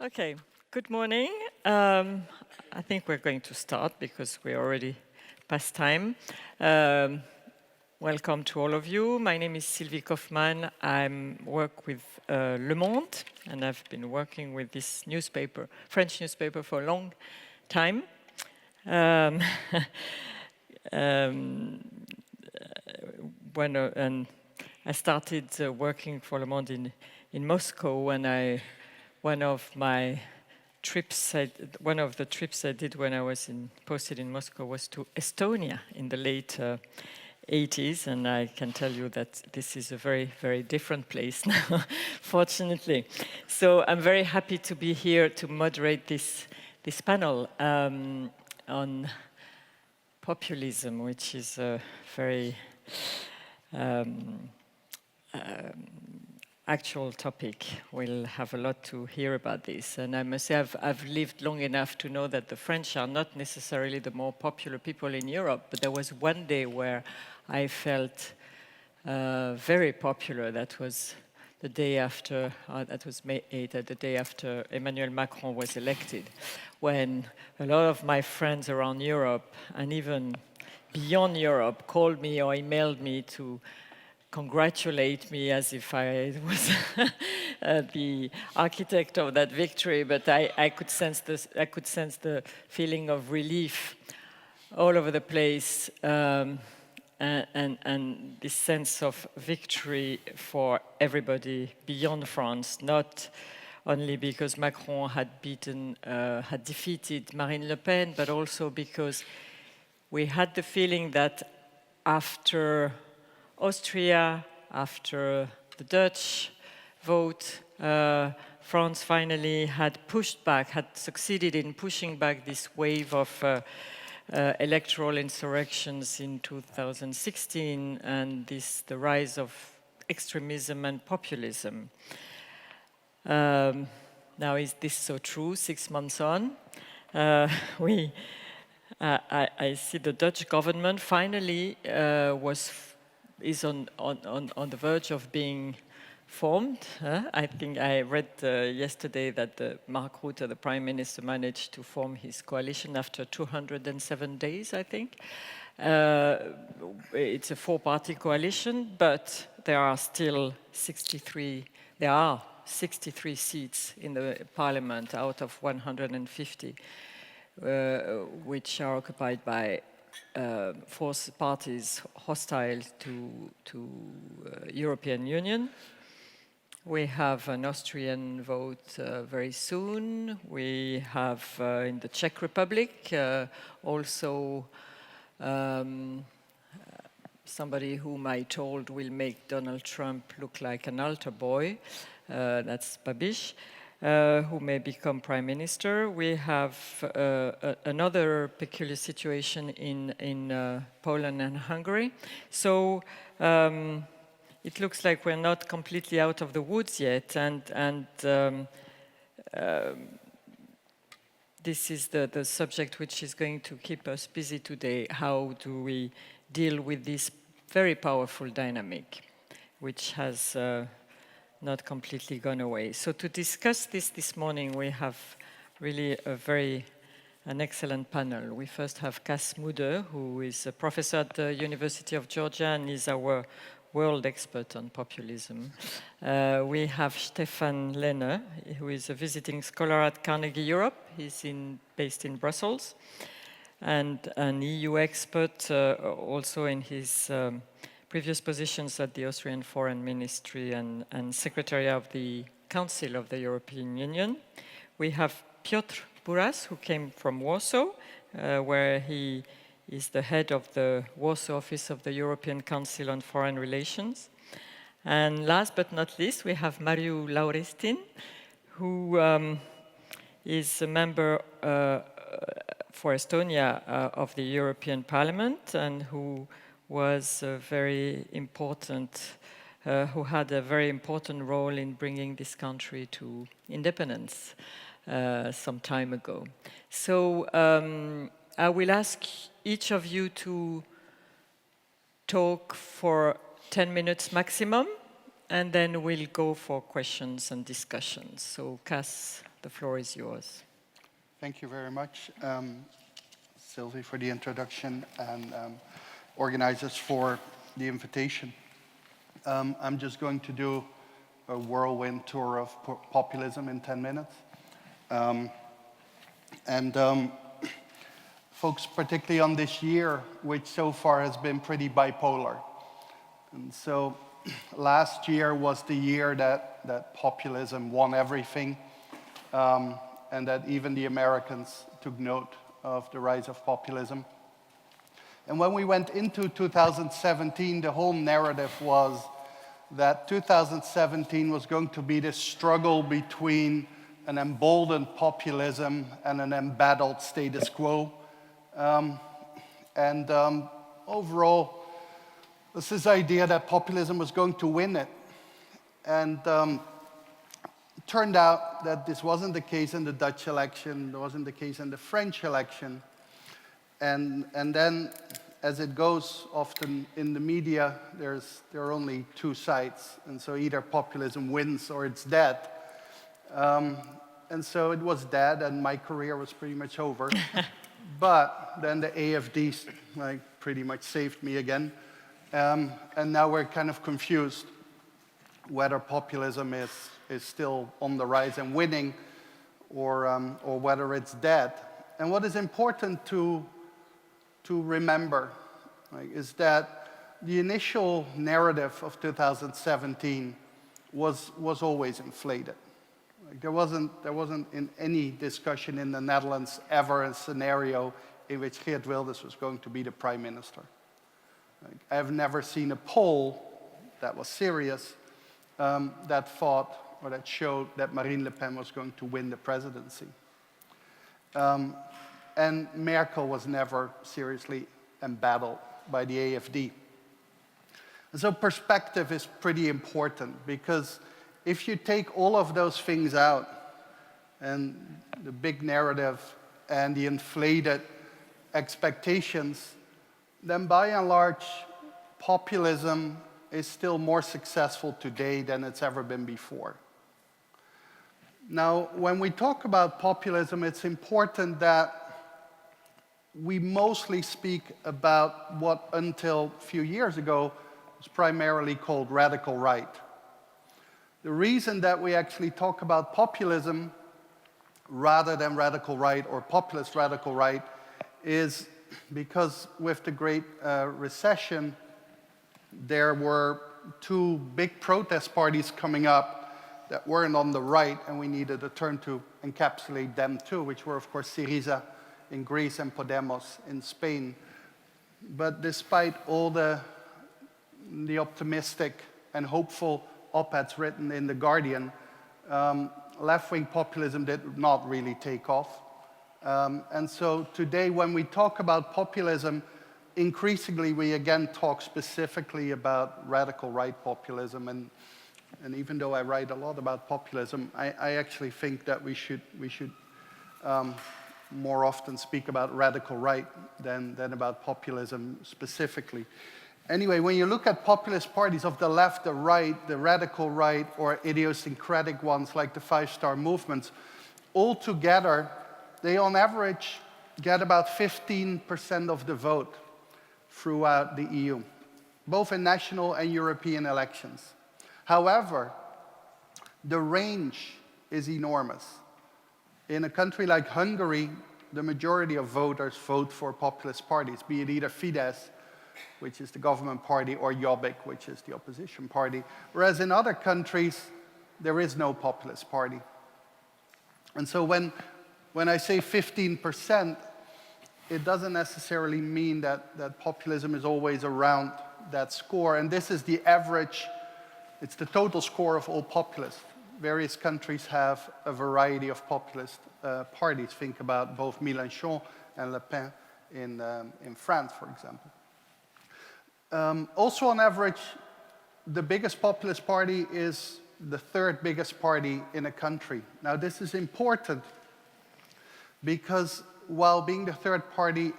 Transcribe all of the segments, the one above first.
Okay, good morning. I think we're going to start because we're already past time. Welcome to all of you. My name is Sylvie Kauffmann. I work with Le Monde, and I've been working with this newspaper, French newspaper, for a long time. And I started working for Le Monde in Moscow, and one of the trips I did when I was posted in Moscow was to Estonia in the late 80s, and I can tell you that this is a very, very different place now, fortunately. So I'm very happy to be here to moderate this panel on populism, which is a very actual topic. We'll have a lot to hear about this. And I must say I've lived long enough to know that the French are not necessarily the more popular people in Europe, but there was one day where I felt very popular. That was the day after, that was May 8th, the day after Emmanuel Macron was elected, when a lot of my friends around Europe and even beyond Europe called me or emailed me to congratulate me as if I was the architect of that victory, but I could sense the feeling of relief all over the place, and this sense of victory for everybody beyond France, not only because Macron had defeated Marine Le Pen, but also because we had the feeling that after Austria, after the Dutch vote, France finally had succeeded in pushing back this wave of electoral insurrections in 2016, and the rise of extremism and populism. Now, is this so true 6 months on? I see the Dutch government finally is on the verge of being formed. I think I read yesterday that Mark Rutte, the Prime Minister, managed to form his coalition after 207 days, I think. It's a four-party coalition, but there are still 63 seats in the parliament out of 150, which are occupied by force parties hostile to European Union. We have an Austrian vote very soon. We have in the Czech Republic also somebody whom I told will make Donald Trump look like an altar boy. That's Babiš. Who may become prime minister. We have another peculiar situation in Poland and Hungary. So it looks like we're not completely out of the woods yet, and this is the subject which is going to keep us busy today. How do we deal with this very powerful dynamic, which has not completely gone away. So to discuss this morning, we have really an excellent panel. We first have Mudde, who is a professor at the University of Georgia and is our world expert on populism. We have Stefan, Lehne, who is a visiting scholar at Carnegie Europe. He's based in Brussels, and an EU expert also in his previous positions at the Austrian Foreign Ministry and Secretary of the Council of the European Union. We have Piotr Buras, who came from Warsaw, where he is the head of the Warsaw office of the European Council on Foreign Relations. And last but not least, we have Marju Lauristin, who is a member for Estonia of the European Parliament, and who was who had a very important role in bringing this country to independence some time ago. So I will ask each of you to talk for 10 minutes maximum, and then we'll go for questions and discussions. So The floor is yours. Thank you very much, Sylvie, for the introduction, and organizers for the invitation. I'm just going to do a whirlwind tour of populism in 10 minutes. Focus particularly on this year, which so far has been pretty bipolar. And so last year was the year that populism won everything, and that even the Americans took note of the rise of populism. And when we went into 2017, the whole narrative was that 2017 was going to be this struggle between an emboldened populism and an embattled status quo. Overall, this is the idea that populism was going to win it. And it turned out that this wasn't the case in the Dutch election, it wasn't the case in the French election. And then, as it goes often in the media, there are only two sides. And so either populism wins or it's dead. And so it was dead, and my career was pretty much over. But then the AFD pretty much saved me again. And now we're kind of confused whether populism is still on the rise and winning, or whether it's dead. And what is important to remember is that the initial narrative of 2017 was always inflated. There wasn't in any discussion in the Netherlands ever a scenario in which Geert Wilders was going to be the prime minister. I have never seen a poll that was serious that thought or that showed that Marine Le Pen was going to win the presidency. And Merkel was never seriously embattled by the AFD. And so perspective is pretty important, because if you take all of those things out, and the big narrative and the inflated expectations, then by and large, populism is still more successful today than it's ever been before. Now, when we talk about populism, it's important that we mostly speak about what until a few years ago was primarily called radical right. The reason that we actually talk about populism rather than radical right or populist radical right is because with the Great Recession, there were two big protest parties coming up that weren't on the right, and we needed a term to encapsulate them too, which were, of course, Syriza in Greece and Podemos in Spain. But despite all the optimistic and hopeful op-eds written in The Guardian, left-wing populism did not really take off. And so today, when we talk about populism, increasingly we again talk specifically about radical right populism. And even though I write a lot about populism, I actually think that we should more often speak about radical right than about populism specifically. Anyway, when you look at populist parties of the left, the right, the radical right, or idiosyncratic ones like the Five-Star Movements, all together, they on average get about 15% of the vote throughout the EU, both in national and European elections. However, the range is enormous. In a country like Hungary, the majority of voters vote for populist parties, be it either Fidesz, which is the government party, or Jobbik, which is the opposition party. Whereas in other countries, there is no populist party. And so when I say 15%, it doesn't necessarily mean that populism is always around that score. And this is the average, it's the total score of all populists. Various countries have a variety of populist parties. Think about both Mélenchon and Le Pen in France, for example. Also on average, the biggest populist party is the third biggest party in a country. Now this is important because while being the third party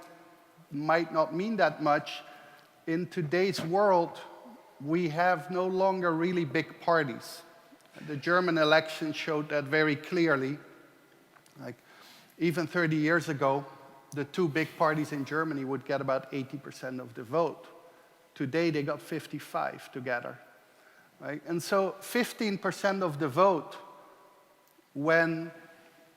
might not mean that much, in today's world, we have no longer really big parties. The German election showed that very clearly. Like, even 30 years ago, the two big parties in Germany would get about 80% of the vote. Today, they got 55 together. Right? And so 15% of the vote, when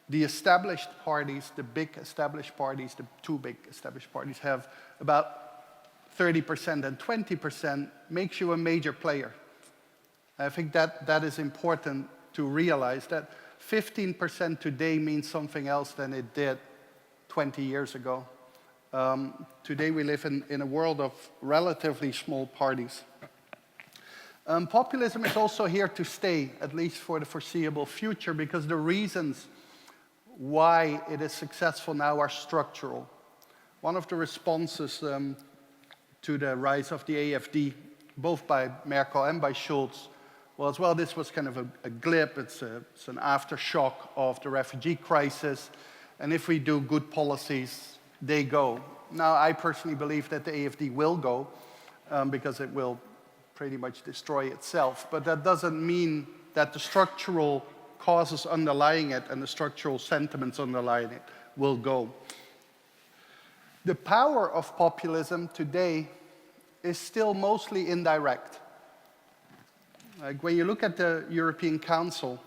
the established parties, the big established parties, the two big established parties have about 30% and 20%, makes you a major player. I think that is important to realize, that 15% today means something else than it did 20 years ago. Today we live in a world of relatively small parties. Populism is also here to stay, at least for the foreseeable future, because the reasons why it is successful now are structural. One of the responses to the rise of the AfD, both by Merkel and by Schulz, was, well, this was kind of a glip, it's an aftershock of the refugee crisis, and if we do good policies, they go. Now, I personally believe that the AfD will go, because it will pretty much destroy itself, but that doesn't mean that the structural causes underlying it and the structural sentiments underlying it will go. The power of populism today is still mostly indirect. Like, when you look at the European Council,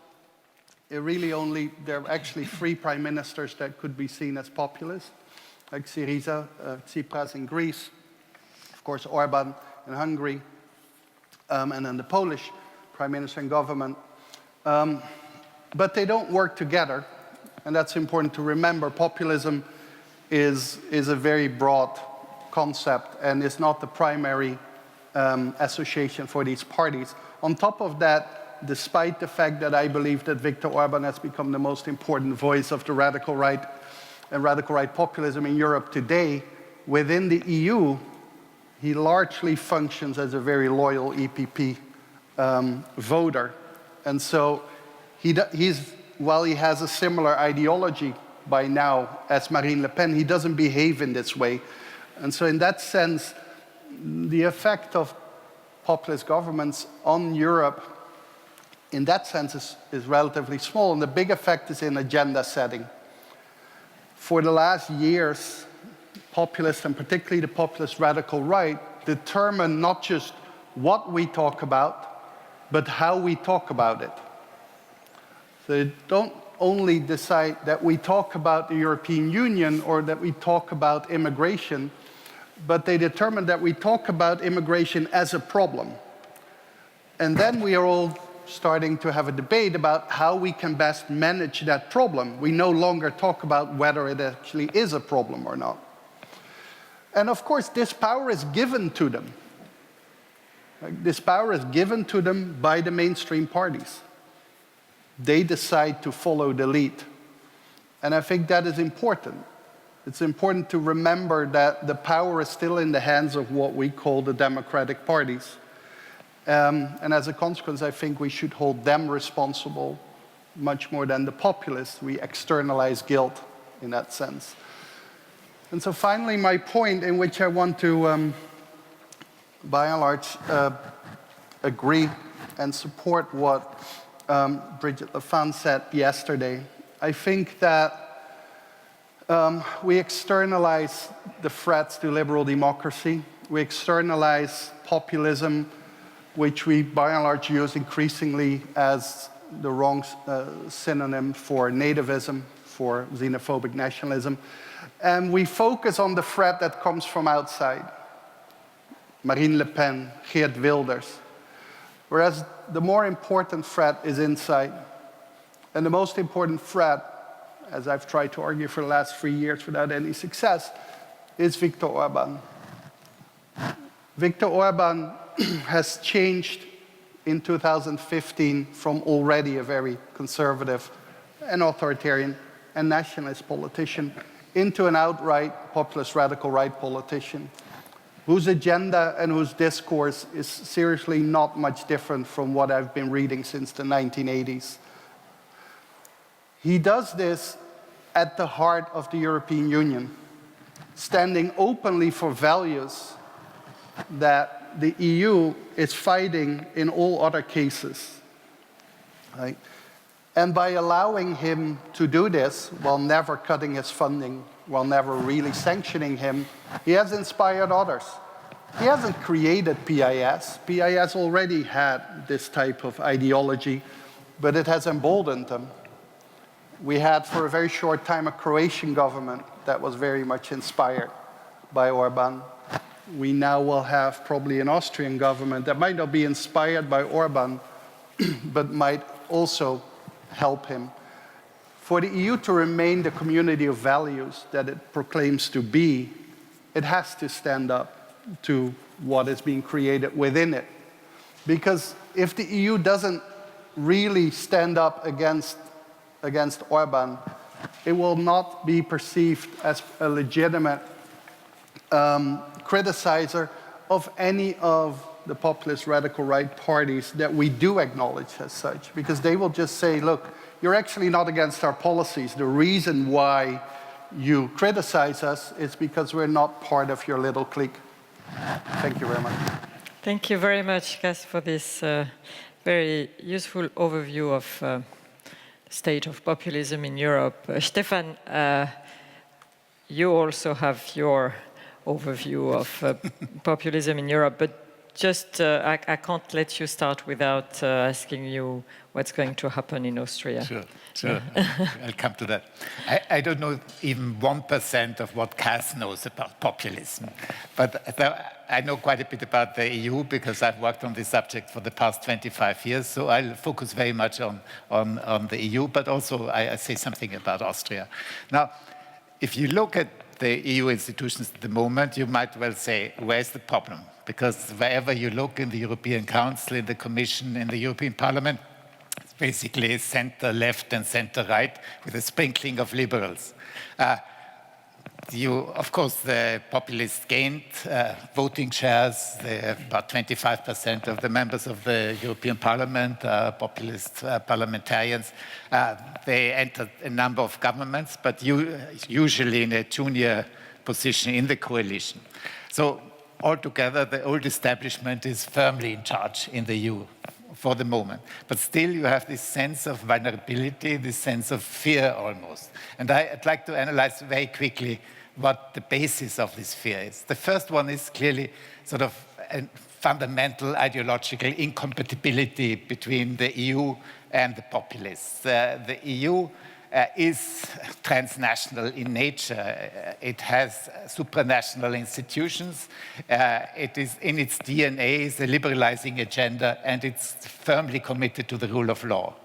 there are actually 3 prime ministers that could be seen as populist, like Syriza, Tsipras in Greece, of course Orban in Hungary, and then the Polish prime minister and government. But they don't work together, and that's important to remember. Populism is a very broad concept and is not the primary association for these parties. On top of that, despite the fact that I believe that Viktor Orban has become the most important voice of the radical right and radical right populism in Europe today, within the EU, he largely functions as a very loyal EPP voter. And so while he has a similar ideology by now as Marine Le Pen, he doesn't behave in this way. And so in that sense, the effect of populist governments on Europe in that sense is relatively small, and the big effect is in agenda setting. For the last years, populists, and particularly the populist radical right, determine not just what we talk about, but how we talk about it. So they don't only decide that we talk about the European Union or that we talk about immigration, but they determine that we talk about immigration as a problem. And then we are all starting to have a debate about how we can best manage that problem. We no longer talk about whether it actually is a problem or not. And of course, this power is given to them. This power is given to them by the mainstream parties. They decide to follow the lead. And I think that is important. It's important to remember that the power is still in the hands of what we call the democratic parties. And as a consequence, I think we should hold them responsible much more than the populists. We externalize guilt in that sense. And so finally, my point, in which I want to, by and large, agree and support what Brigitte Lefan said yesterday. I think that we externalize the threats to liberal democracy. We externalize populism, which we, by and large, use increasingly as the wrong synonym for nativism, for xenophobic nationalism. And we focus on the threat that comes from outside. Marine Le Pen, Geert Wilders. Whereas the more important threat is inside. And the most important threat, as I've tried to argue for the last 3 years without any success, is Viktor Orban. Viktor Orban has changed in 2015 from already a very conservative and authoritarian and nationalist politician into an outright populist radical right politician whose agenda and whose discourse is seriously not much different from what I've been reading since the 1980s. He does this at the heart of the European Union, standing openly for values that the EU is fighting in all other cases. Right? And by allowing him to do this, while never cutting his funding, while never really sanctioning him, he has inspired others. He hasn't created PIS. PIS already had this type of ideology, but it has emboldened them. We had, for a very short time, a Croatian government that was very much inspired by Orban. We now will have probably an Austrian government that might not be inspired by Orban, but might also help him. For the EU to remain the community of values that it proclaims to be, it has to stand up to what is being created within it. Because if the EU doesn't really stand up against Orban, it will not be perceived as a legitimate criticizer of any of the populist radical right parties that we do acknowledge as such, because they will just say, look, you're actually not against our policies. The reason why you criticize us is because we're not part of your little clique. Thank you very much. Thank you very much, Cas, for this very useful overview of the state of populism in Europe. Stefan, you also have your overview of populism in Europe, but just I can't let you start without asking you what's going to happen in Austria. Sure. I'll come to that. I don't know even 1% of what Cas knows about populism, but I know quite a bit about the EU because I've worked on this subject for the past 25 years, so I'll focus very much on the EU, but also I say something about Austria. Now, if you look at the EU institutions at the moment, you might well say, where's the problem? Because wherever you look in the European Council, in the Commission, in the European Parliament, it's basically center left and center right with a sprinkling of liberals. Of course, the populists gained voting shares. They have about 25% of the members of the European Parliament, populist parliamentarians. They entered a number of governments, but usually in a junior position in the coalition. So altogether, the old establishment is firmly in charge in the EU for the moment. But still, you have this sense of vulnerability, this sense of fear almost. And I'd like to analyze very quickly what the basis of this fear is. The first one is clearly sort of a fundamental ideological incompatibility between the EU and the populists. The EU is transnational in nature. It has supranational institutions. It is in its DNA is a liberalizing agenda, and it's firmly committed to the rule of law.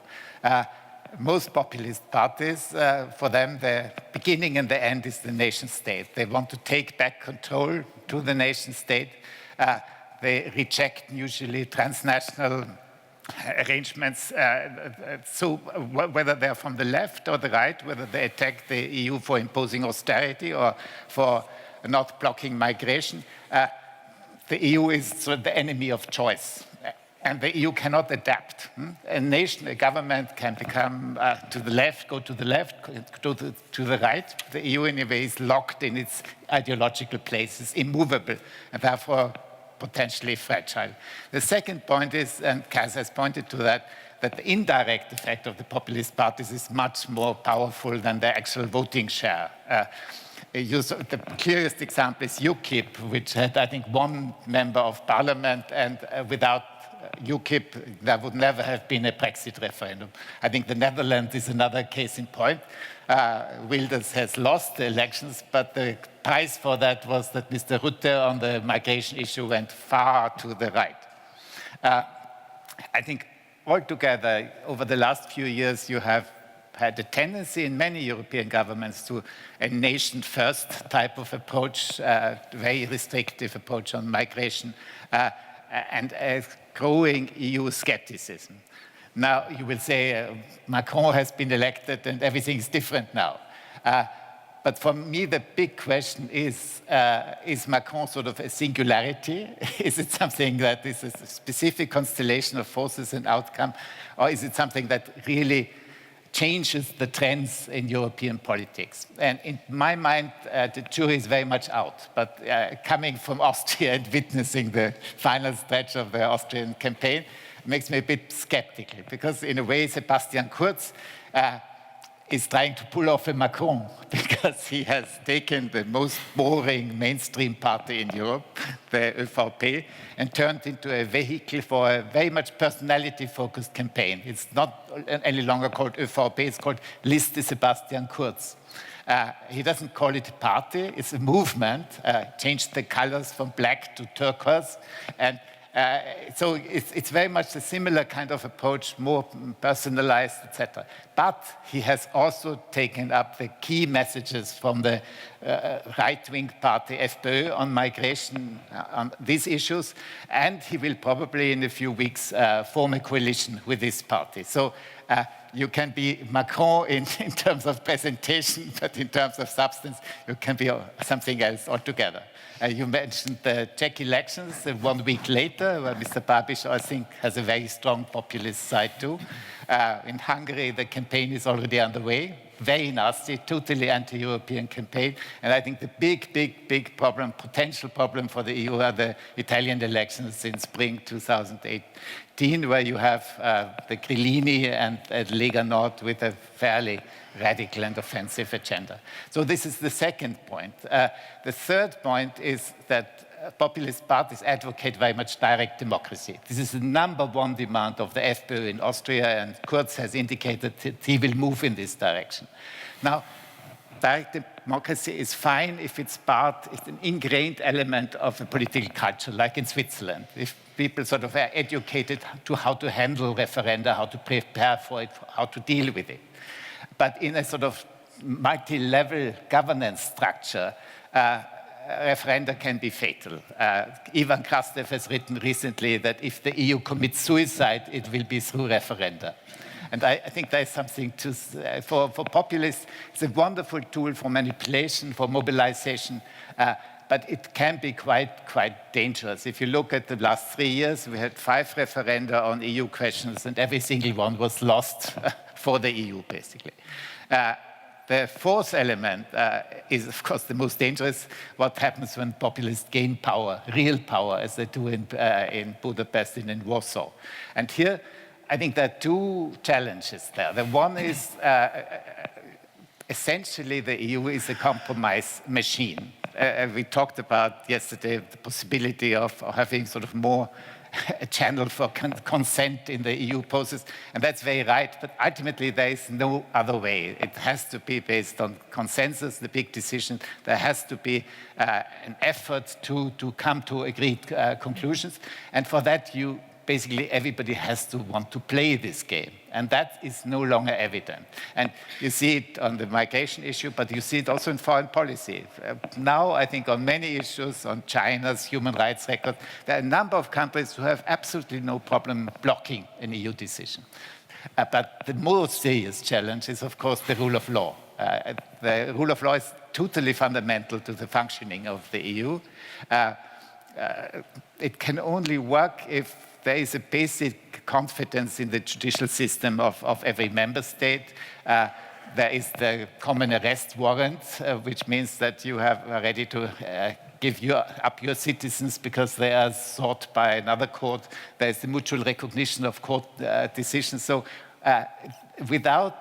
Most populist parties, for them, the beginning and the end is the nation state. They want to take back control to the nation state. They reject usually transnational arrangements, so whether they're from the left or the right, whether they attack the EU for imposing austerity or for not blocking migration, the EU is sort of the enemy of choice. And the EU cannot adapt. A nation, a government can become to the left, go to the left, go to the right. The EU in a way is locked in its ideological places, immovable, and therefore potentially fragile. The second point is, and Cas has pointed to that the indirect effect of the populist parties is much more powerful than the actual voting share. The clearest example is UKIP, which had, I think, one member of parliament, and without UKIP, there would never have been a Brexit referendum. I think the Netherlands is another case in point. Wilders has lost the elections, but the price for that was that Mr. Rutte on the migration issue went far to the right. I think altogether, over the last few years, you have had a tendency in many European governments to a nation-first type of approach, very restrictive approach on migration, and a growing EU skepticism. Now, you will say Macron has been elected and everything is different now. But for me, the big question is Macron sort of a singularity? Is it something that is a specific constellation of forces and outcome? Or is it something that really changes the trends in European politics? And in my mind, the jury is very much out. But coming from Austria and witnessing the final stretch of the Austrian campaign, makes me a bit skeptical, because in a way, Sebastian Kurz is trying to pull off a Macron, because he has taken the most boring mainstream party in Europe, the ÖVP, and turned into a vehicle for a very much personality-focused campaign. It's not any longer called ÖVP, it's called Liste Sebastian Kurz. He doesn't call it a party, it's a movement, changed the colors from black to turquoise, and so it's very much a similar kind of approach, more personalized, etc. But he has also taken up the key messages from the right-wing party FPÖ on migration, on these issues, and he will probably in a few weeks form a coalition with this party. So you can be Macron in terms of presentation, but in terms of substance, you can be something else altogether. You mentioned the Czech elections 1 week later, where Mr. Babiš, I think, has a very strong populist side too. In Hungary, the campaign is already underway. Very nasty, totally anti-European campaign. And I think the big problem, potential problem for the EU are the Italian elections in spring 2018, where you have the Grillini and Lega Nord with a fairly radical and offensive agenda. So this is the second point. The third point is that populist parties advocate very much direct democracy. This is the #1 demand of the FPÖ in Austria, and Kurz has indicated that he will move in this direction. Now, direct democracy is fine if it's an ingrained element of a political culture, like in Switzerland. If people sort of are educated to how to handle referenda, how to prepare for it, how to deal with it. But in a sort of multi-level governance structure, referenda can be fatal. Ivan Krastev has written recently that if the EU commits suicide, it will be through referenda. And I think there is something to, for populists, it's a wonderful tool for manipulation, for mobilization, but it can be quite dangerous. If you look at the last 3 years, we had 5 referenda on EU questions, and every single one was lost for the EU, basically. The fourth element is, of course, the most dangerous. What happens when populists gain power, real power, as they do in Budapest and in Warsaw? And here, I think there are 2 challenges there. The one is, essentially, the EU is a compromise machine. We talked about yesterday the possibility of having sort of more a channel for consent in the EU process, and that's very right, but ultimately there is no other way. It has to be based on consensus, the big decision. There has to be an effort to come to agreed conclusions, and for that basically everybody has to want to play this game, and that is no longer evident. And you see it on the migration issue, but you see it also in foreign policy. Now, I think on many issues, on China's human rights record, there are a number of countries who have absolutely no problem blocking an EU decision. But the most serious challenge is, of course, the rule of law. The rule of law is totally fundamental to the functioning of the EU. It can only work if there is a basic confidence in the judicial system of every member state. There is the common arrest warrant, which means that you are ready to give up your citizens because they are sought by another court. There is the mutual recognition of court decisions. So without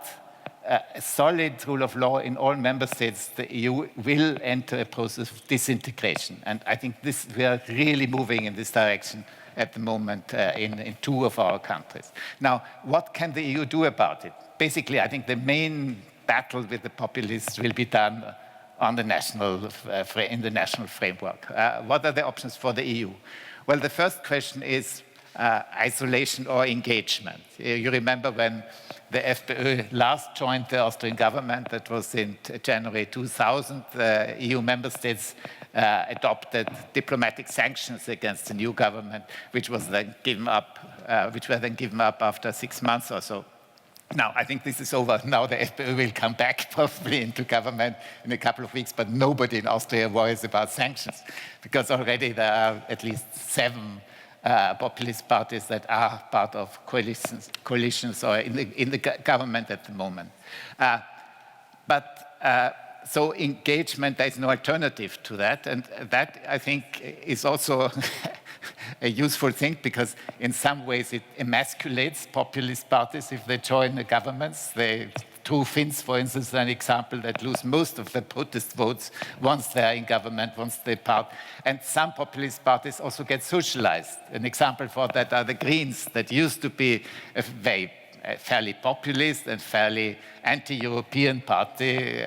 a solid rule of law in all member states, the EU will enter a process of disintegration. And I think we are really moving in this direction at the moment in 2 of our countries. Now, what can the EU do about it? Basically, I think the main battle with the populists will be done on the in the national framework. What are the options for the EU? Well, the first question is isolation or engagement. You remember when the FPÖ last joined the Austrian government, that was in January 2000, the EU member states adopted diplomatic sanctions against the new government, which were then given up after 6 months or so. Now, I think this is over. Now the FPÖ will come back probably into government in a couple of weeks, but nobody in Austria worries about sanctions, because already there are at least 7 populist parties that are part of coalitions or in the government at the moment. So engagement, there is no alternative to that, and that, I think, is also a useful thing because in some ways it emasculates populist parties if they join the governments. Two Finns, for instance, are an example that lose most of the protest votes once they are in government, once they part. And some populist parties also get socialized. An example for that are the Greens that used to be a fairly populist and fairly anti-European party,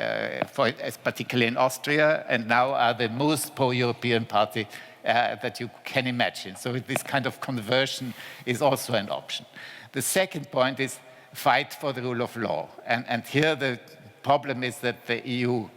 particularly in Austria, and now are the most pro-European party that you can imagine. So this kind of conversion is also an option. The second point is fight for the rule of law. And here the problem is that the EU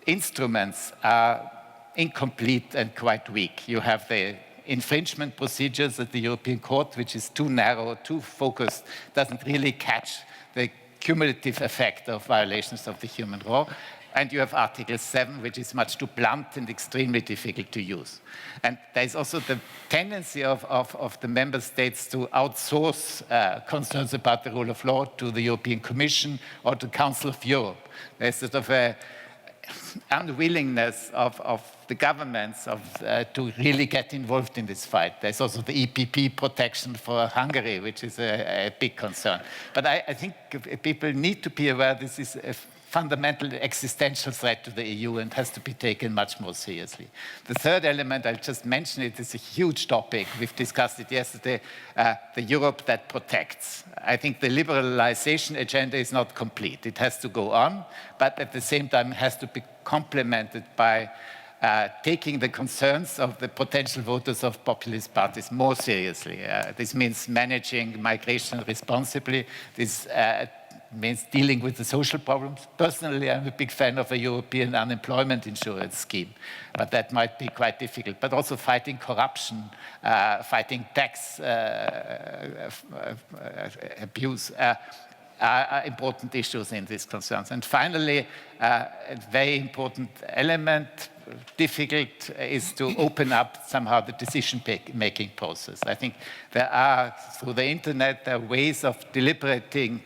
instruments are incomplete and quite weak. You have the infringement procedures at the European Court, which is too narrow, too focused, doesn't really catch the cumulative effect of violations of the human law. And you have Article 7, which is much too blunt and extremely difficult to use. And there's also the tendency of the member states to outsource concerns about the rule of law to the European Commission or to Council of Europe. There's sort of an unwillingness of the governments to really get involved in this fight. There's also the EPP protection for Hungary, which is a big concern. But I think people need to be aware this is a fundamental existential threat to the EU and has to be taken much more seriously. The third element, I'll just mention it, is a huge topic. We've discussed it yesterday, the Europe that protects. I think the liberalization agenda is not complete. It has to go on, but at the same time has to be complemented by taking the concerns of the potential voters of populist parties more seriously. This means managing migration responsibly. This means dealing with the social problems. Personally, I'm a big fan of a European unemployment insurance scheme, but that might be quite difficult. But also fighting corruption, fighting tax abuse are important issues in these concerns. And finally, a very important element, difficult, is to open up somehow the decision-making process. I think there are, through the internet, there are ways of deliberative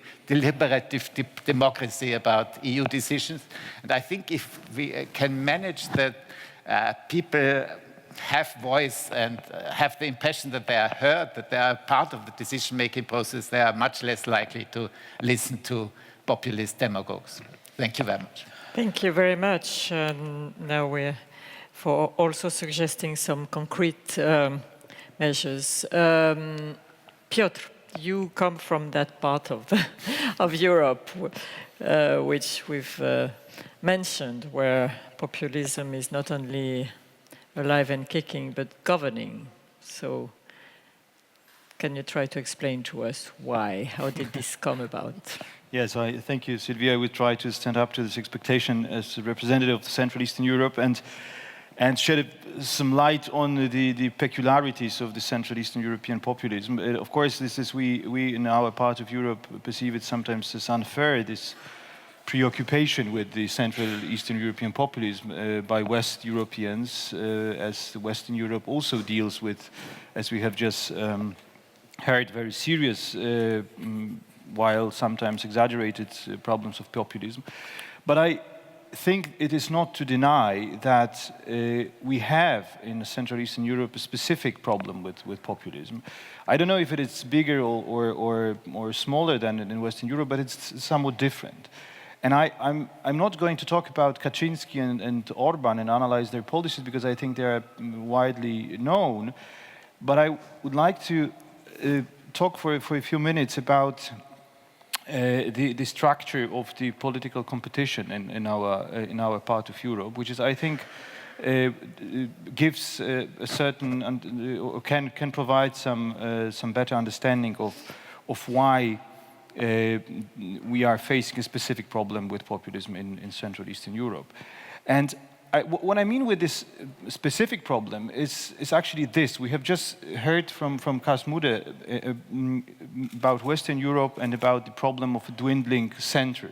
democracy about EU decisions. And I think if we can manage that people have voice and have the impression that they are heard, that they are part of the decision-making process, they are much less likely to listen to populist demagogues. Thank you very much. Thank you very much. Now we're for also suggesting some concrete measures. Piotr, you come from that part of Europe, which we've mentioned, where populism is not only alive and kicking, but governing. So can you try to explain to us why? How did this come about? Yes, I thank you, Sylvie. I would try to stand up to this expectation as a representative of Central Eastern Europe and shed some light on the peculiarities of the Central Eastern European populism. Of course, this is we in our part of Europe perceive it sometimes as unfair, this preoccupation with the Central Eastern European populism by West Europeans, as Western Europe also deals with, as we have just heard, very serious, while sometimes exaggerated problems of populism. But I think it is not to deny that we have in Central Eastern Europe a specific problem with populism. I don't know if it is bigger or smaller than in Western Europe, but it's somewhat different. And I'm not going to talk about Kaczynski and Orban and analyze their policies because I think they are widely known. But I would like to talk for a few minutes about the structure of the political competition in our part of Europe, which is, I think, gives a certain or can provide some better understanding of why we are facing a specific problem with populism in Central Eastern Europe. And what I mean with this specific problem is actually this. We have just heard from Mudde about Western Europe and about the problem of a dwindling center,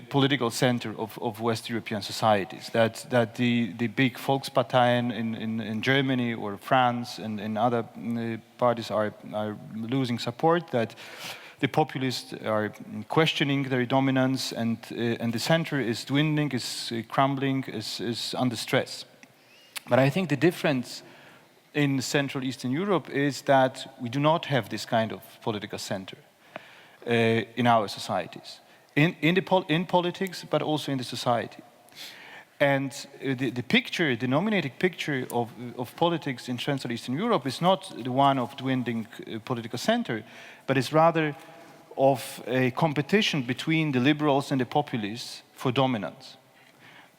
political center of West European societies. That the big Volksparteien in Germany or France and other parties are losing support, that the populists are questioning their dominance, and the center is dwindling, is crumbling, is under stress. But I think the difference in Central Eastern Europe is that we do not have this kind of political center in our societies, in politics, but also in the society. And the picture, the nominated picture of politics in Central Eastern Europe is not the one of dwindling political center, but it's rather of a competition between the liberals and the populists for dominance.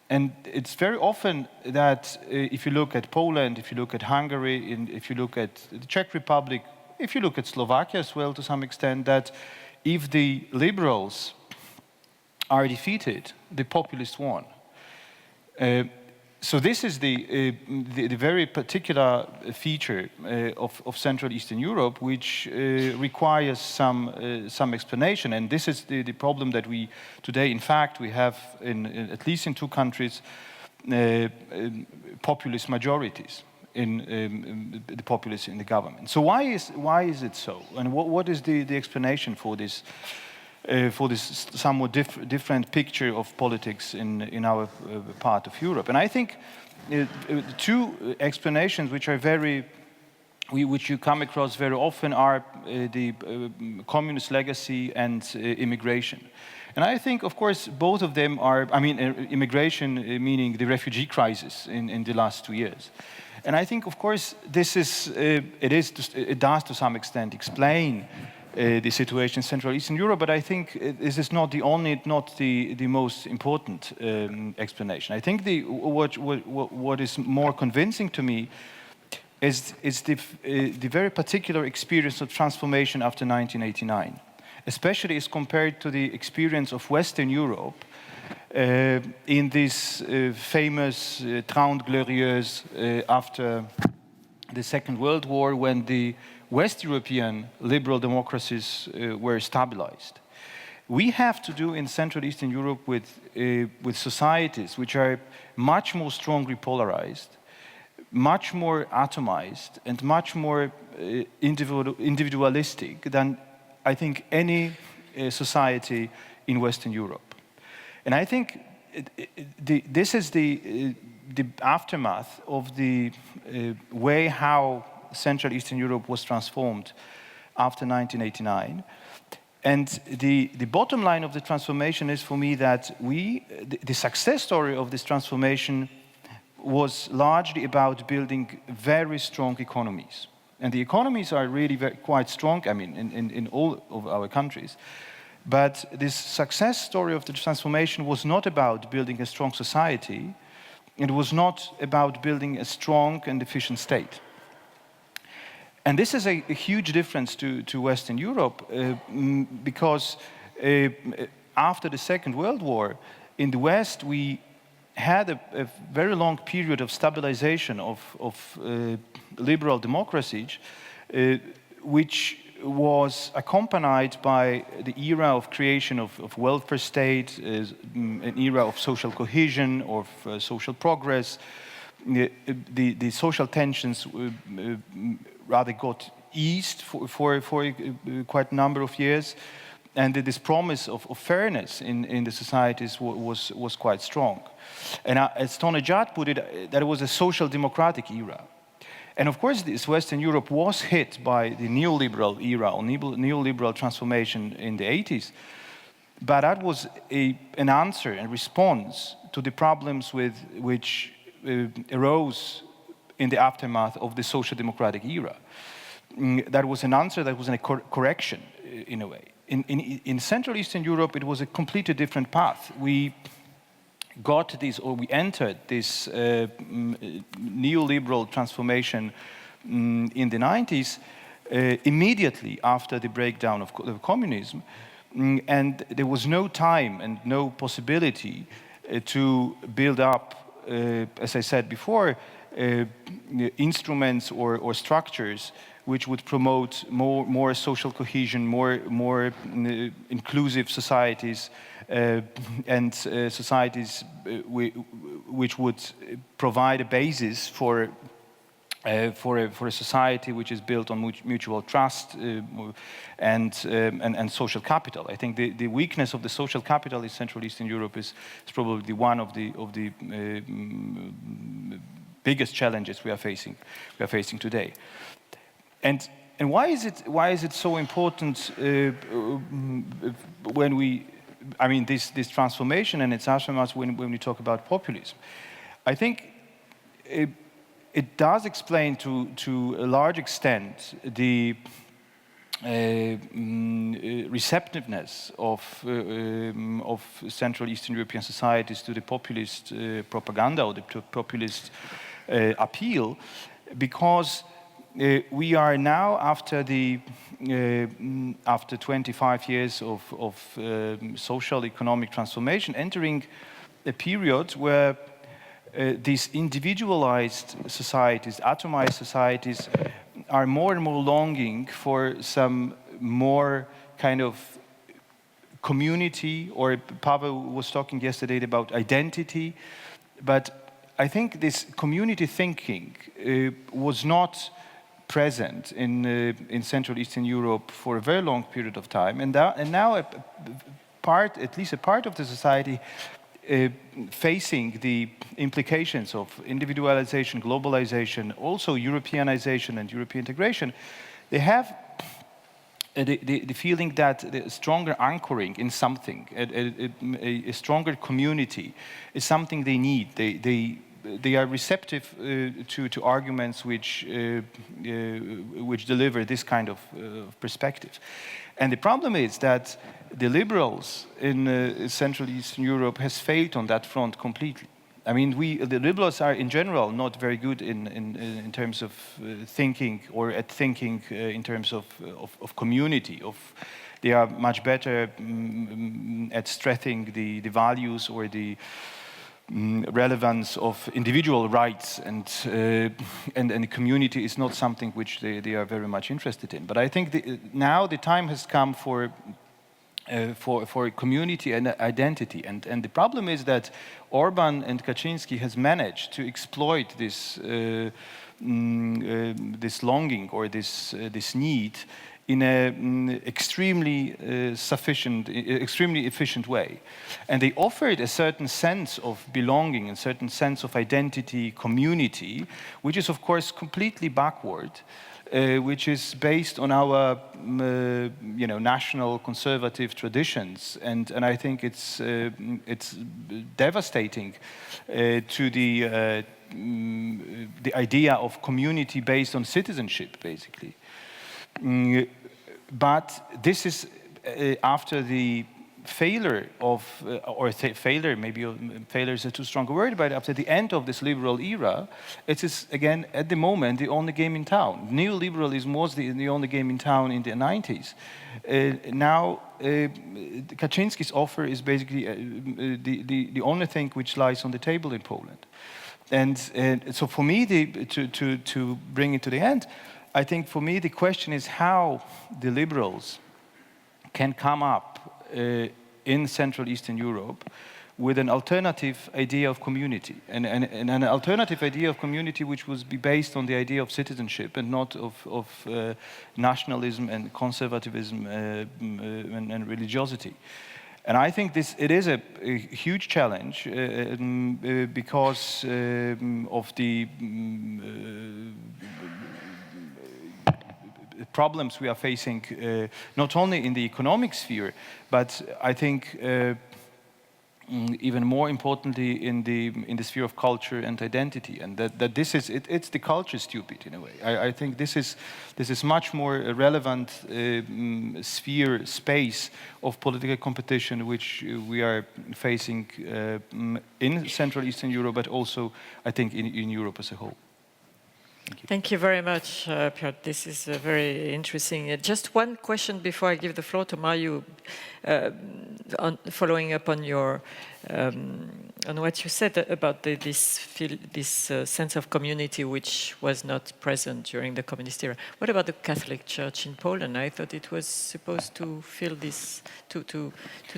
And it's very often that if you look at Poland, if you look at Hungary, and if you look at the Czech Republic, if you look at Slovakia as well to some extent, that if the liberals are defeated, the populists won. So this is the very particular feature of Central Eastern Europe, which requires some explanation. And this is the problem that we today, in fact, we have in at least in 2 countries, populist majorities in the populists in the government. So why is it so? And what is the explanation for this? For this somewhat different picture of politics in our part of Europe. And I think 2 explanations which are which you come across very often are the communist legacy and immigration. And I think, of course, both of them are, immigration meaning the refugee crisis in the last 2 years. And I think, of course, this is, it does to some extent explain the situation in Central Eastern Europe, but I think this is not the most important explanation. I think what is more convincing to me is the very particular experience of transformation after 1989, especially as compared to the experience of Western Europe in this famous Trente Glorieuses after the Second World War, when the West European liberal democracies were stabilized. We have to do in Central Eastern Europe with societies which are much more strongly polarized, much more atomized, and much more individualistic than I think any society in Western Europe. And I think this is the aftermath of the way how Central Eastern Europe was transformed after 1989. And the bottom line of the transformation is for me that the success story of this transformation was largely about building very strong economies. And the economies are really quite strong, in all of our countries. But this success story of the transformation was not about building a strong society. It was not about building a strong and efficient state. And this is a huge difference to Western Europe because after the Second World War, in the West, we had a very long period of stabilization of liberal democracies, which was accompanied by the era of creation of welfare state, an era of social cohesion, of social progress. The social tensions rather got eased for quite a number of years, and this promise of fairness in the societies was quite strong. And as Tony Judd put it, that was a social democratic era. And of course, this Western Europe was hit by the neoliberal era, or neoliberal transformation in the 80s. But that was an answer and response to the problems which arose in the aftermath of the social democratic era. That was an answer, that was a correction in a way. In Central Eastern Europe, it was a completely different path. We entered this neoliberal transformation in the 90s immediately after the breakdown of communism, and there was no time and no possibility to build up, as I said before, instruments or structures which would promote more social cohesion, more inclusive societies, and societies which would provide a basis for a society which is built on mutual trust and social capital. I think the weakness of the social capital in Central Eastern Europe is probably one of the biggest challenges we are facing today. And why is it so important when we, I mean, this transformation and its aftermath when we talk about populism? I think it does explain to a large extent the receptiveness of Central Eastern European societies to the populist propaganda or the populist appeal, because we are now, after 25 years of social economic transformation, entering a period where these individualized societies, atomized societies, are more and more longing for some more kind of community, or Pavel was talking yesterday about identity, but I think this community thinking was not present in Central Eastern Europe for a very long period of time, and now at least a part of the society facing the implications of individualization, globalization, also Europeanization and European integration, they have the feeling that the stronger anchoring in something, a stronger community, is something they need. They are receptive to arguments which deliver this kind of perspective. And the problem is that the liberals in Central Eastern Europe has failed on that front completely. I mean, the liberals are in general not very good in terms of thinking, or at thinking in terms of community. They are much better at stressing the values or the relevance of individual rights, and the community is not something which they are very much interested in. But I think now the time has come for community and identity, and the problem is that Orban and Kaczynski has managed to exploit this this longing or this need in an extremely extremely efficient way. And they offered a certain sense of belonging, a certain sense of identity, community, which is of course completely backward, which is based on our national conservative traditions, and I think it's devastating to the idea of community based on citizenship, basically. But this is after the failure of, failure, maybe failure is a too strong a word, but after the end of this liberal era, it is again at the moment the only game in town. Neoliberalism was the only game in town in the 90s. Now Kaczynski's offer is basically the only thing which lies on the table in Poland. And so for me, to bring it to the end, I think for me the question is how the liberals can come up in Central Eastern Europe with an alternative idea of community, and an alternative idea of community which would be based on the idea of citizenship and not of nationalism and conservatism and religiosity. And I think it is a huge challenge because of the problems we are facing, not only in the economic sphere, but I think even more importantly in the sphere of culture and identity, and that this is it's the culture stupid in a way. I think this is much more a relevant space of political competition which we are facing in Central Eastern Europe, but also I think in Europe as a whole. Thank you very much, Piotr. This is very interesting. Just one question before I give the floor to Marju, following up on your on what you said about this sense of community which was not present during the communist era. What about the Catholic Church in Poland? I thought it was supposed to feel this, to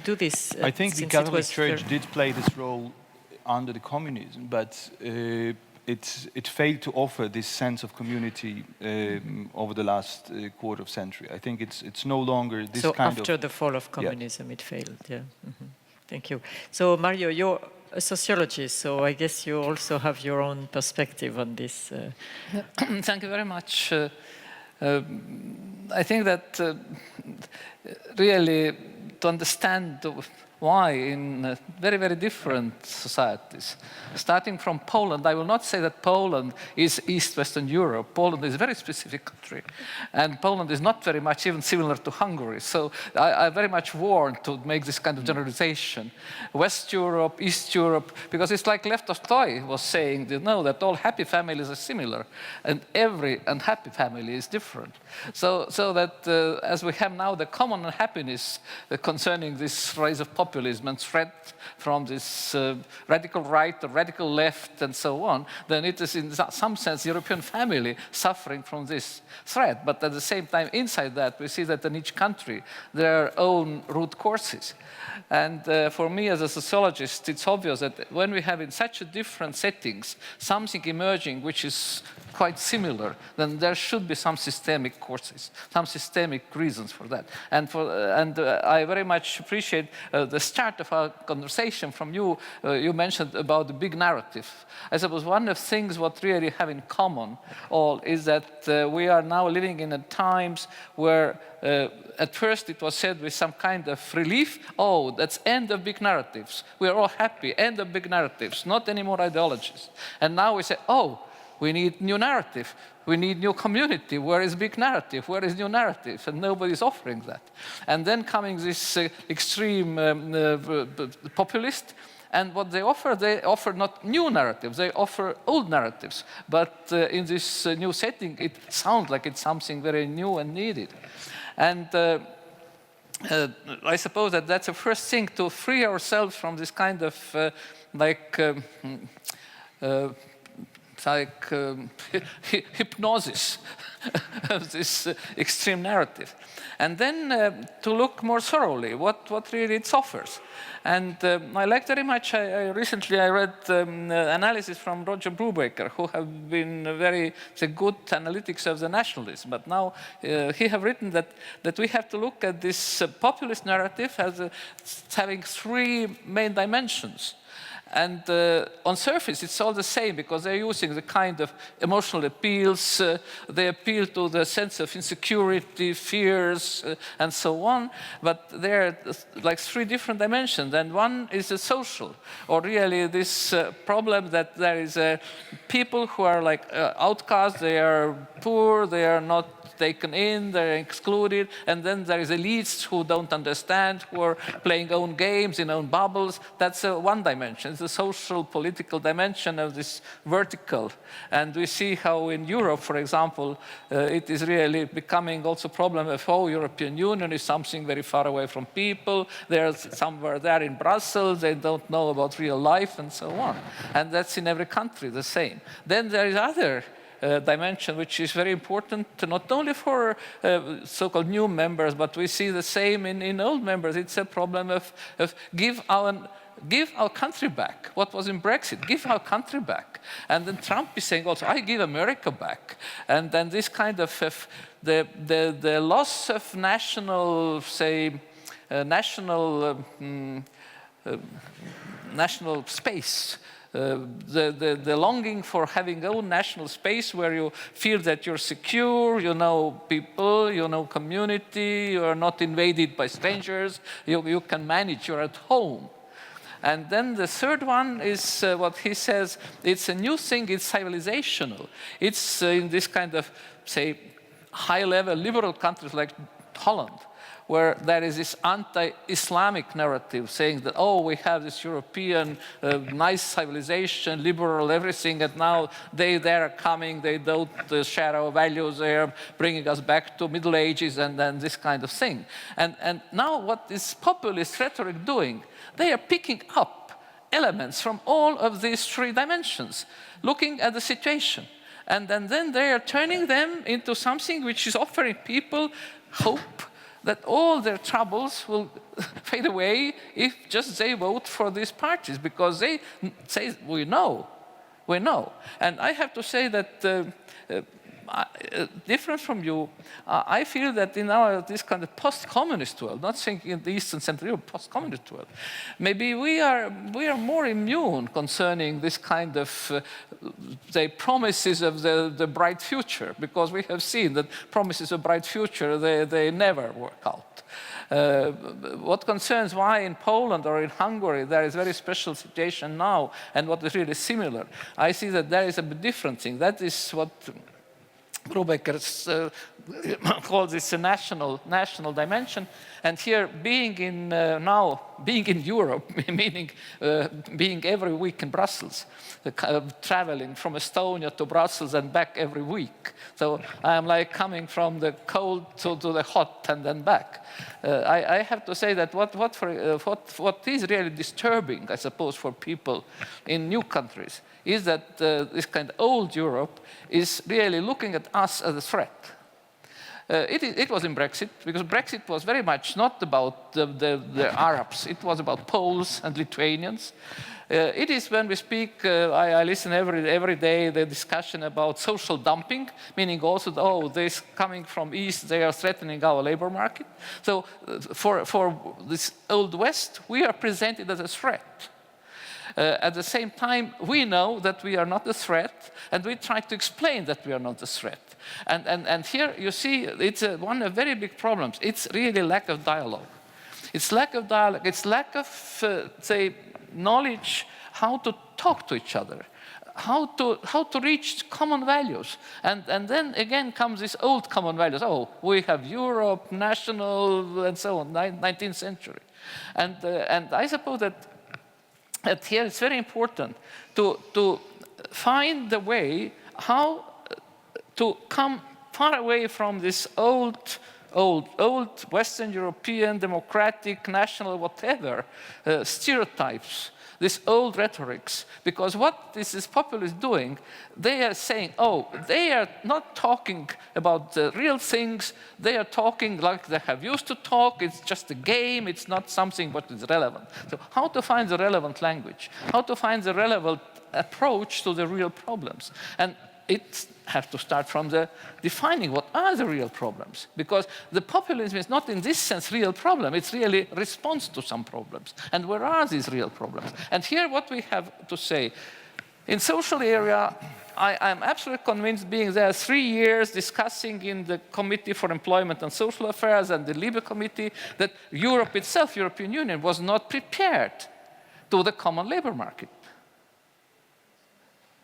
do this. I think the Catholic Church did play this role under the communism, but it failed to offer this sense of community over the last quarter of century. I think it's no longer this so kind of... So after the fall of communism, it failed, yeah. Mm-hmm. Thank you. So Marju, a sociologist, so I guess you also have your own perspective on this. Thank you very much. I think that really to understand why in very, very different societies, starting from Poland, I will not say that Poland is East-Western Europe. Poland is a very specific country, and Poland is not very much even similar to Hungary. So I very much warn to make this kind of generalization. West Europe, East Europe, because it's like Lev Tolstoy was saying, you know, that all happy families are similar, and every unhappy family is different. So that as we have now the common unhappiness concerning this rise of populism and threat from this radical right or radical left and so on, then it is in some sense the European family suffering from this threat. But at the same time, inside that, we see that in each country there are own root causes. And for me as a sociologist, it's obvious that when we have in such a different settings something emerging which is quite similar, then there should be some systemic causes, some systemic reasons for that. And I very much appreciate the start of our conversation from you. You mentioned about the big narrative. I suppose one of the things what really have in common all is that we are now living in times where at first it was said with some kind of relief, oh, that's end of big narratives. We are all happy, end of big narratives, not any more ideologies. And now we say, oh, we need new narrative. We need new community. Where is big narrative? Where is new narrative? And nobody's offering that. And then coming this extreme populist, and what they offer not new narratives, they offer old narratives. But in this new setting, it sounds like it's something very new and needed. And I suppose that that's the first thing, to free ourselves from this kind of hypnosis of this extreme narrative. And then to look more thoroughly what really it offers. And I like very much, recently I read analysis from Roger Brubaker, who have been very good analytics of the nationalism. But now he have written that we have to look at this populist narrative as having three main dimensions. And on surface, it's all the same, because they're using the kind of emotional appeals. They appeal to the sense of insecurity, fears, and so on. But there are like three different dimensions. And one is the social, or really this problem that there is people who are like outcasts. They are poor. They are not taken in, they're excluded, and then there is elites who don't understand, who are playing own games in own bubbles. That's one dimension. It's the social, political dimension of this vertical. And we see how in Europe, for example, it is really becoming also a problem of how European Union is something very far away from people. They're somewhere there in Brussels, they don't know about real life and so on. And that's in every country the same. Then there is other dimension, which is very important, not only for so-called new members, but we see the same in old members. It's a problem of give our country back. What was in Brexit? Give our country back. And then Trump is saying also, I give America back. And then this kind of the loss of national, say, national space. The longing for having own national space where you feel that you're secure, you know people, you know community, you are not invaded by strangers, you can manage, you're at home. And then the third one is what he says, it's a new thing, it's civilizational. It's in this kind of, say, high-level liberal countries like Holland, where there is this anti-Islamic narrative saying that, oh, we have this European nice civilization, liberal everything, and now they are coming, they don't share our values, they are bringing us back to Middle Ages and then this kind of thing. And now what is populist rhetoric doing? They are picking up elements from all of these three dimensions, looking at the situation. And then they are turning them into something which is offering people hope that all their troubles will fade away if just they vote for these parties, because they say, we know. And I have to say that different from you, I feel that in this kind of post-communist world, not saying in the Eastern Central Europe, post-communist world, maybe we are more immune concerning this kind of the promises of the bright future, because we have seen that promises of bright future, they never work out. What concerns why in Poland or in Hungary there is a very special situation now and what is really similar, I see that there is a different thing. That is what Brubaker calls this a national dimension. And here, being in Europe, meaning being every week in Brussels, traveling from Estonia to Brussels and back every week. So I'm like coming from the cold to the hot and then back. I have to say that what is really disturbing, I suppose, for people in new countries is that this kind of old Europe is really looking at us as a threat. It was in Brexit, because Brexit was very much not about the Arabs. It was about Poles and Lithuanians. It is when we speak, I listen every day, the discussion about social dumping, meaning also, oh, this coming from East, they are threatening our labor market. So for this Old West, we are presented as a threat. At the same time, we know that we are not a threat, and we try to explain that we are not a threat. And here you see, it's one of very big problems. It's really lack of dialogue. It's lack of dialogue. It's lack of, say, knowledge how to talk to each other, how to reach common values. And then again comes these old common values. Oh, we have Europe, national, and so on, 19th century. And I suppose that here it's very important to find the way how to come far away from this old Western European, democratic, national, whatever, stereotypes, these old rhetorics. Because what this populist doing, they are saying, oh, they are not talking about the real things, they are talking like they have used to talk, it's just a game, it's not something what is relevant. So how to find the relevant language? How to find the relevant approach to the real problems? And it has to start from the defining what are the real problems. Because the populism is not in this sense real problem, it's really response to some problems. And where are these real problems? And here what we have to say, in social area, I'm absolutely convinced, being there 3 years discussing in the Committee for Employment and Social Affairs and the Libe Committee, that Europe itself, European Union, was not prepared to the common labor market.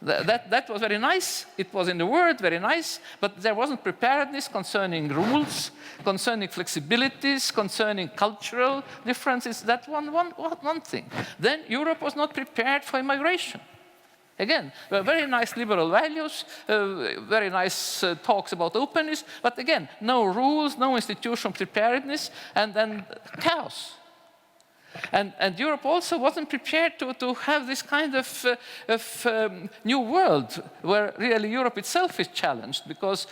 That was very nice. It was in the word very nice, but there wasn't preparedness concerning rules, concerning flexibilities, concerning cultural differences. That's one thing. Then Europe was not prepared for immigration. Again, very nice liberal values, very nice talks about openness, but again, no rules, no institutional preparedness, and then chaos. And Europe also wasn't prepared to have this kind of new world where really Europe itself is challenged, because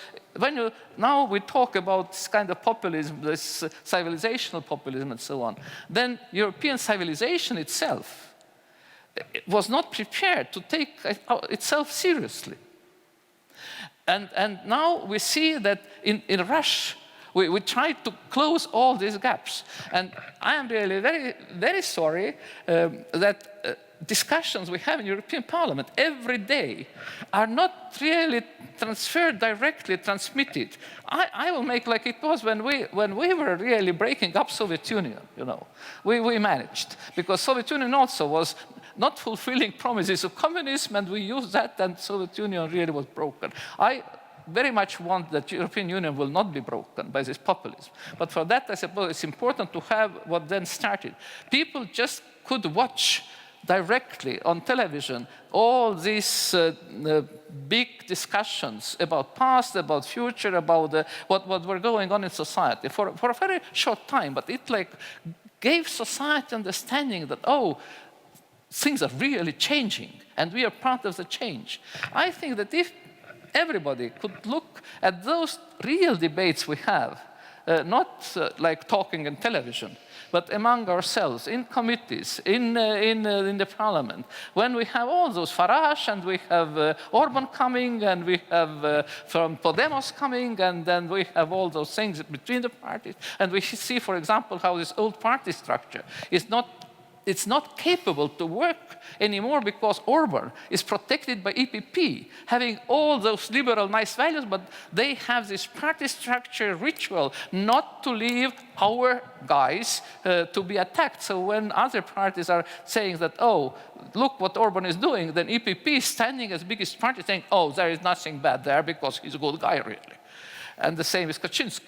now we talk about this kind of populism, this civilizational populism and so on, then European civilization itself was not prepared to take itself seriously. And now we see that in rush, we try to close all these gaps. And I am really very, very sorry that discussions we have in European Parliament every day are not really transmitted. I will make like it was when we were really breaking up Soviet Union, you know. We managed, because Soviet Union also was not fulfilling promises of communism, and we used that, and Soviet Union really was broken. I very much want that European Union will not be broken by this populism. But for that, I suppose it's important to have what then started. People just could watch directly on television all these big discussions about past, about future, about what were going on in society for a very short time. But it like gave society understanding that, oh, things are really changing, and we are part of the change. I think that if everybody could look at those real debates we have not like talking in television, but among ourselves, in committees, in the parliament, when we have all those Farage, and we have Orban coming, and we have from Podemos coming, and then we have all those things between the parties, and we see, for example, how this old party structure is it's not capable to work anymore because Orban is protected by EPP, having all those liberal nice values, but they have this party structure ritual not to leave our guys to be attacked. So when other parties are saying that, oh, look what Orban is doing, then EPP is standing as biggest party saying, oh, there is nothing bad there because he's a good guy, really. And the same is Kaczynski.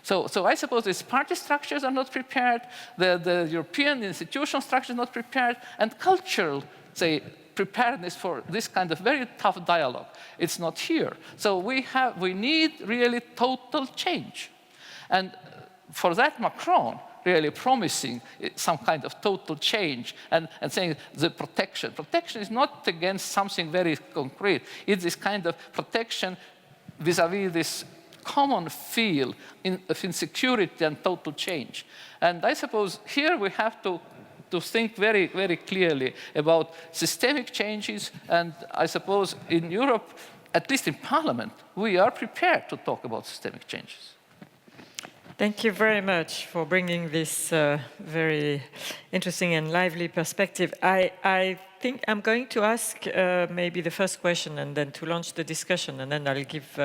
So I suppose these party structures are not prepared, the European institutional structure is not prepared, and cultural, say, preparedness for this kind of very tough dialogue, it's not here. So we need really total change. And for that, Macron really promising some kind of total change and saying the protection. Protection is not against something very concrete. It's this kind of protection vis-a-vis this common feel of insecurity and total change. And I suppose here we have to think very, very clearly about systemic changes. And I suppose in Europe, at least in Parliament, we are prepared to talk about systemic changes. Thank you very much for bringing this very interesting and lively perspective. I think I'm going to ask maybe the first question and then to launch the discussion, and then I'll give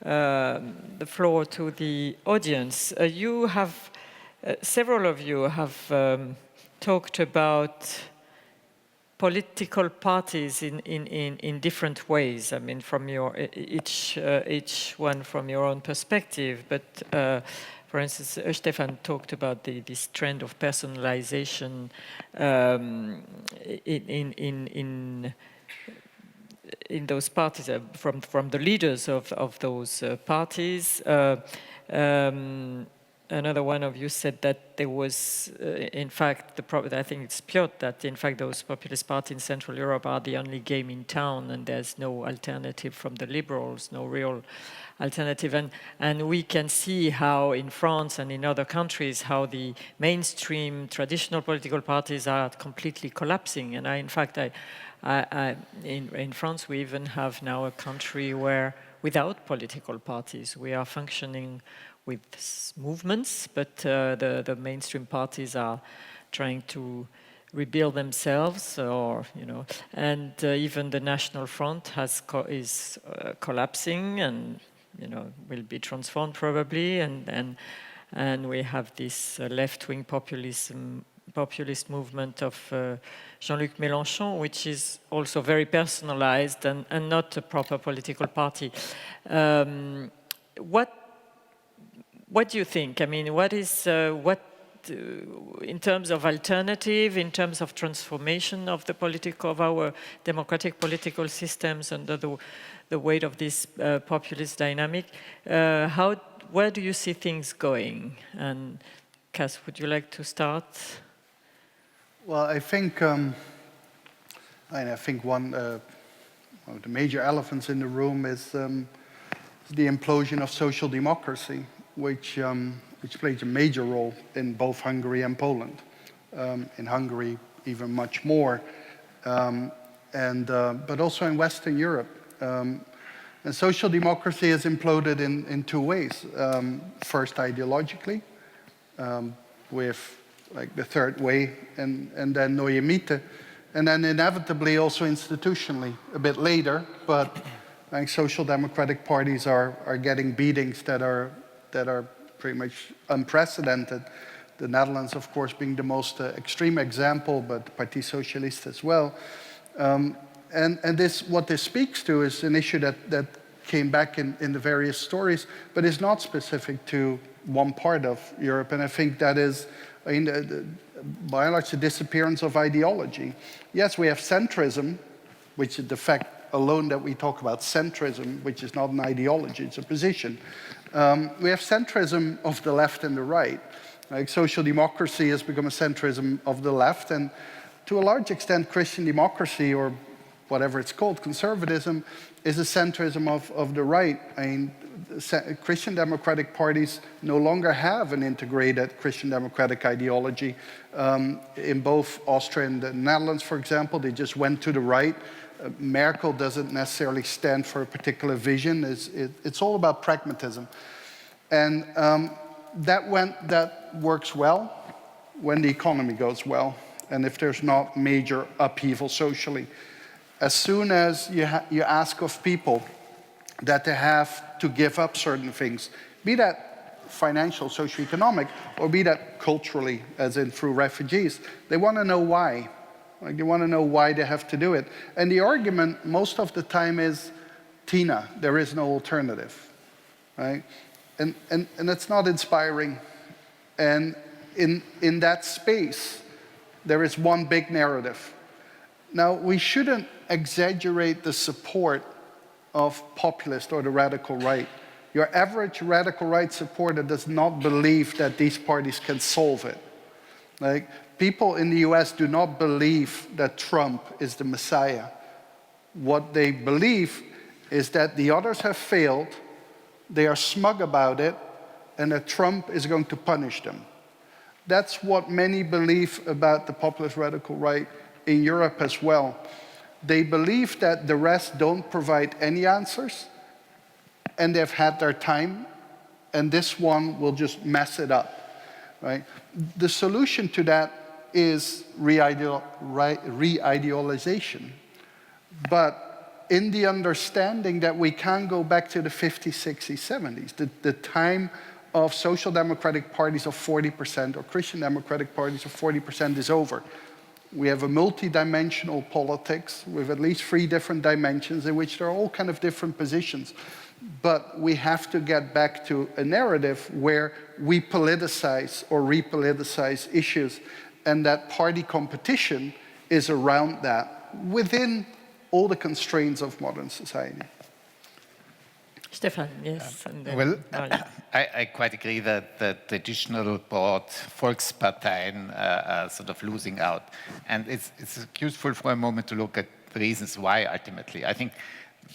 the floor to the audience. You have, several of you have talked about political parties in different ways. I mean, from your each one from your own perspective. But for instance, Stefan talked about this trend of personalization in those parties, from the leaders of those parties. Another one of you said that there was, in fact, I think it's Piotr, that in fact those populist parties in Central Europe are the only game in town, and there's no alternative from the liberals, no real alternative. And we can see how in France and in other countries, how the mainstream traditional political parties are completely collapsing. And in fact, in France, we even have now a country where, without political parties, we are functioning with movements, but the mainstream parties are trying to rebuild themselves, or and even the National Front is collapsing, and will be transformed probably, and we have this left-wing populist movement of Jean-Luc Mélenchon, which is also very personalized and not a proper political party. What do you think? I mean, what is in terms of alternative, in terms of transformation of our democratic political systems under the weight of this populist dynamic? Where do you see things going? And Cass, would you like to start? Well, I think one of the major elephants in the room is the implosion of social democracy, which plays a major role in both Hungary and Poland. In Hungary, even much more, but also in Western Europe. And social democracy has imploded in two ways. First, ideologically, with like the third way, and then Neue Mitte, and then inevitably also institutionally a bit later. But I think social democratic parties are getting beatings that are pretty much unprecedented. The Netherlands, of course, being the most extreme example, but Parti Socialist as well. And what this speaks to is an issue that came back in the various stories, but is not specific to one part of Europe. And I think that is, by and large, the disappearance of ideology. Yes, we have centrism, which is the fact alone that we talk about centrism, which is not an ideology, it's a position. We have centrism of the left and the right. Like social democracy has become a centrism of the left, and to a large extent Christian democracy, or whatever it's called, conservatism, is a centrism of the right. I mean, Christian democratic parties no longer have an integrated Christian democratic ideology. In both Austria and the Netherlands, for example, they just went to the right. Merkel doesn't necessarily stand for a particular vision. It's all about pragmatism. And that works well when the economy goes well and if there's not major upheaval socially. As soon as you ask of people that they have to give up certain things, be that financial, socioeconomic, or be that culturally, as in through refugees, they want to know why. Like, they want to know why they have to do it. And the argument most of the time is, Tina, there is no alternative, right? And that's not inspiring. And in that space, there is one big narrative. Now, we shouldn't exaggerate the support of populist or the radical right. Your average radical right supporter does not believe that these parties can solve it. Like, people in the US do not believe that Trump is the Messiah. What they believe is that the others have failed, they are smug about it, and that Trump is going to punish them. That's what many believe about the populist radical right in Europe as well. They believe that the rest don't provide any answers, and they've had their time, and this one will just mess it up, right? The solution to that is re-idealization. But in the understanding that we can go back to the 50s, 60s, 70s, the time of social democratic parties of 40% or Christian democratic parties of 40% is over. We have a multi-dimensional politics with at least 3 different dimensions in which there are all kind of different positions. But we have to get back to a narrative where we politicize or repoliticize issues, and that party competition is around that within all the constraints of modern society. Stefan, yes. And then Well, Marju. I quite agree that the traditional broad Volksparteien are sort of losing out. And it's useful for a moment to look at the reasons why, ultimately. I think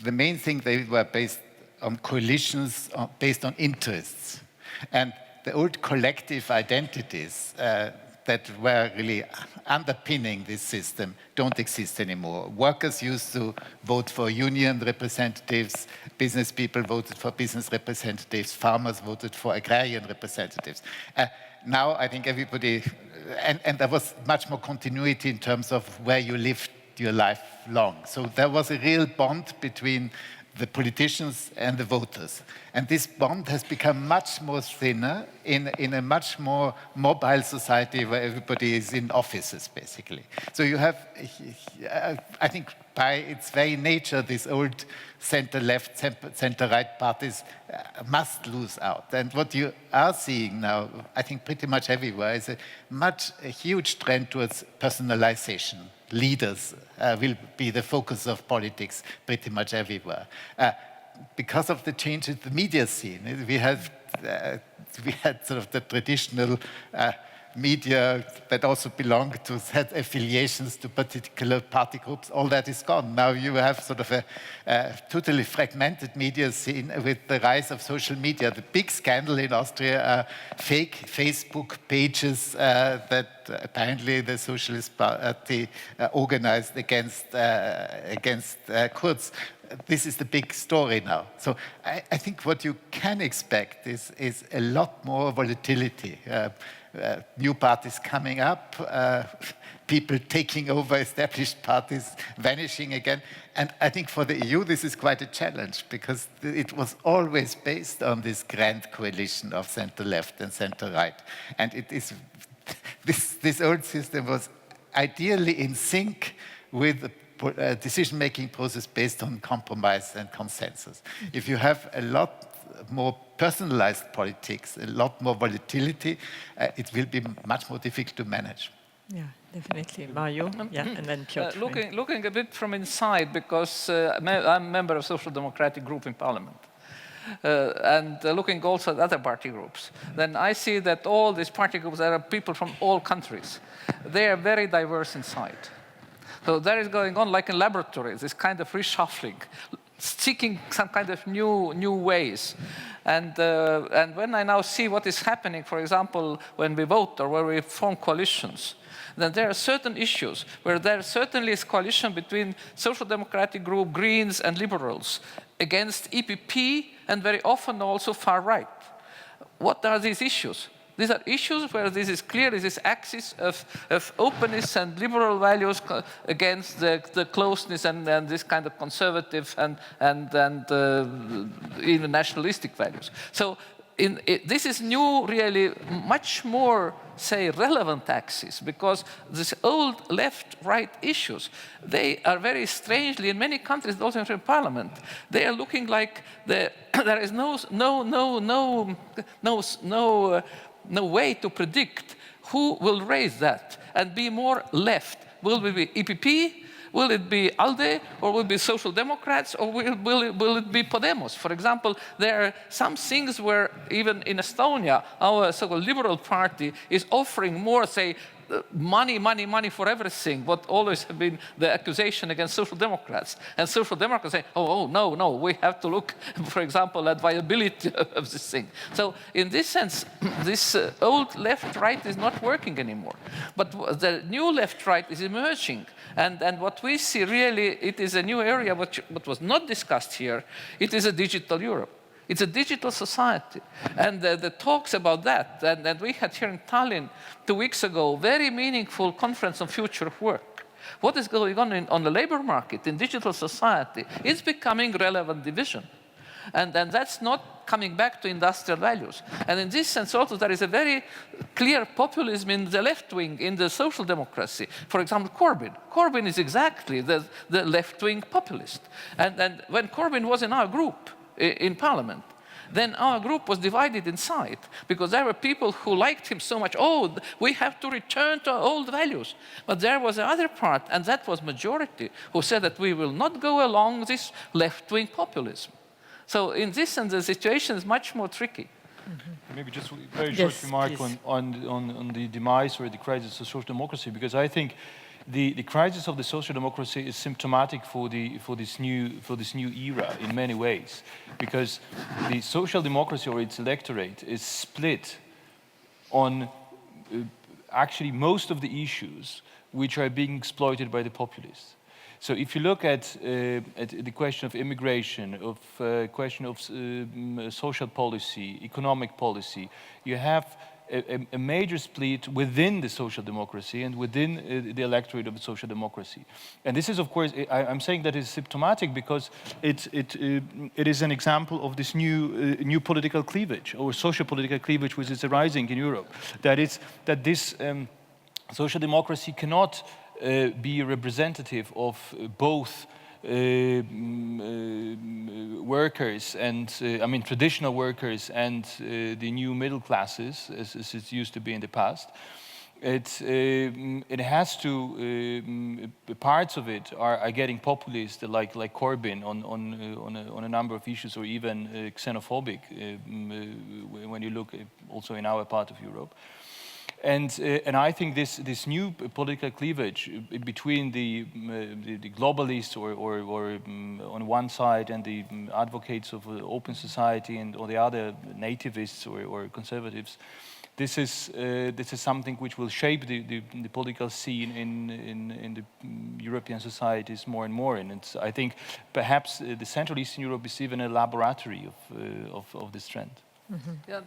the main thing, they were based on coalitions based on interests. And the old collective identities that were really underpinning this system don't exist anymore. Workers used to vote for union representatives, business people voted for business representatives, farmers voted for agrarian representatives. Now I think everybody, and there was much more continuity in terms of where you lived your life long. So there was a real bond between the politicians and the voters. And this bond has become much more thinner in a much more mobile society where everybody is in offices, basically. So you have, I think by its very nature, these old center-left, center-right parties must lose out. And what you are seeing now, I think pretty much everywhere, is a huge trend towards personalization. Leaders will be the focus of politics pretty much everywhere. Because of the change in the media scene, we had sort of the traditional media that also belonged to, had affiliations to particular party groups. All that is gone. Now you have sort of a totally fragmented media scene with the rise of social media. The big scandal in Austria are fake Facebook pages that apparently the Socialist Party organized against Kurz. This is the big story now. So I think what you can expect is a lot more volatility. New parties coming up, people taking over established parties, vanishing again. And I think for the EU, this is quite a challenge because it was always based on this grand coalition of center-left and center-right. And it is, this old system was ideally in sync with a decision-making process based on compromise and consensus. If you have a lot more personalized politics, a lot more volatility, it will be much more difficult to manage. Yeah, definitely. Marju, yeah, and then Piotr. Looking a bit from inside, because I'm a member of Social Democratic group in Parliament, and looking also at other party groups, then I see that all these party groups, there are people from all countries. They are very diverse inside. So there is going on like in laboratories, this kind of reshuffling, seeking some kind of new ways. And when I now see what is happening, for example, when we vote or where we form coalitions, then there are certain issues where there certainly is coalition between Social Democratic Group, Greens and Liberals against EPP and very often also far right. What are these issues? These are issues where this is clear, this axis of openness and liberal values against the closeness and this kind of conservative and even nationalistic values. So this is new, really much more, say, relevant axis, because these old left-right issues, they are very strangely, in many countries, also in parliament, they are looking like there is no way to predict who will raise that and be more left. Will it be EPP? Will it be ALDE? Or will it be Social Democrats? Or will it be Podemos? For example, there are some things where even in Estonia, our so-called Liberal Party is offering more, say, money for everything, what always have been the accusation against Social Democrats. And Social Democrats say, no, we have to look, for example, at viability of this thing. So in this sense, this old left-right is not working anymore. But the new left-right is emerging. And what we see really, it is a new area what was not discussed here. It is a digital Europe. It's a digital society. And the talks about that, and we had here in Tallinn 2 weeks ago, very meaningful conference on future of work. What is going on the labor market in digital society is becoming relevant division. And that's not coming back to industrial values. And in this sense also there is a very clear populism in the left wing, in the social democracy. For example, Corbyn. Corbyn is exactly the left-wing populist. And when Corbyn was in our group, in parliament, then our group was divided inside because there were people who liked him so much. Oh, we have to return to our old values. But there was the other part, and that was majority, who said that we will not go along this left-wing populism. So in this sense, the situation is much more tricky. Mm-hmm. Maybe just a very short remark on the demise or the crisis of social democracy, because I think the crisis of the social democracy is symptomatic for this new era in many ways, because the social democracy or its electorate is split on actually most of the issues which are being exploited by the populists. So if you look at the question of immigration, of question of social policy, economic policy, you have a major split within the social democracy and within the electorate of the social democracy. And this is, of course, I'm saying that is symptomatic because it is an example of this new political cleavage or social political cleavage which is arising in Europe. That this social democracy cannot be representative of both workers and traditional workers and the new middle classes, as it used to be in the past. It has to parts of it are getting populist, like Corbyn on a number of issues, or even xenophobic when you look also in our part of Europe. And I think this new political cleavage between the globalists or on one side and the advocates of open society and or the other nativists or conservatives, this is something which will shape the political scene in the European societies more and more. And I think perhaps the Central Eastern Europe is even a laboratory of this trend. Mm-hmm. Yeah,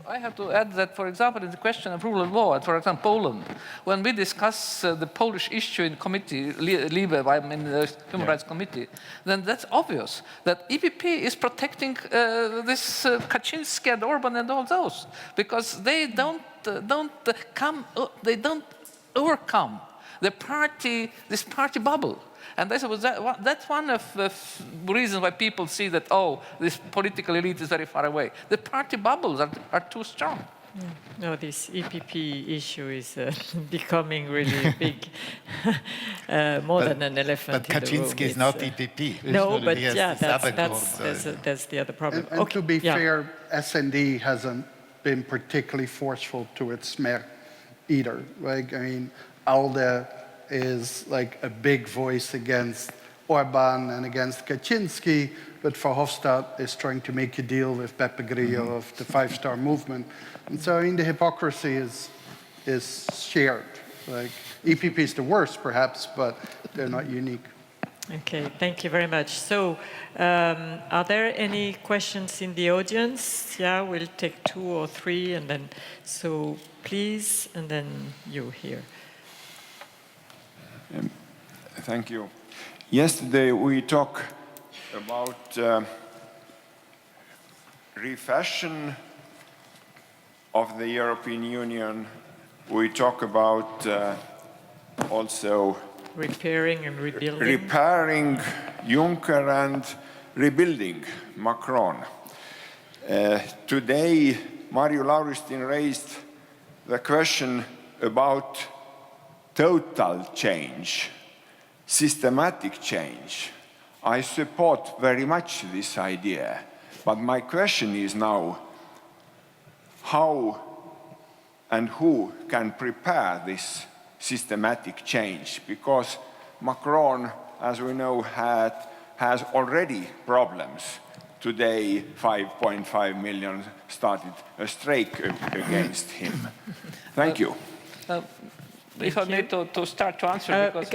I have to add that, for example, in the question of rule of law, for example, Poland, when we discuss the Polish issue in committee, Liebe, I'm in the Human Rights Committee, then that's obvious that EPP is protecting this Kaczynski and Orban and all those, because they don't overcome this party bubble. And that's one of the reasons why people see that, this political elite is very far away. The party bubbles are too strong. Yeah. No, this EPP issue is becoming really big, more than an elephant but in the room. Kaczynski is not EPP. No, but yeah, that's the other problem. And to be fair, SND hasn't been particularly forceful towards Smer either. Like, I mean, ALDE is like a big voice against Orban and against Kaczynski, but Verhofstadt is trying to make a deal with Beppe Grillo of the Five-Star Movement. And so, I mean, the hypocrisy is shared. Like, EPP is the worst, perhaps, but they're not unique. Okay, thank you very much. So, are there any questions in the audience? Yeah, we'll take 2 or 3, and then, so please, and then you here. Thank you. Yesterday we talked about refashion of the European Union. We talk about also repairing and rebuilding. Repairing Juncker and rebuilding Macron. Today, Marju Lauristin raised the question about total change, systematic change. I support very much this idea, but my question is now, how and who can prepare this systematic change? Because Macron, as we know, has already problems. Today, 5.5 million started a strike against him. Thank you. If I need to start to answer, because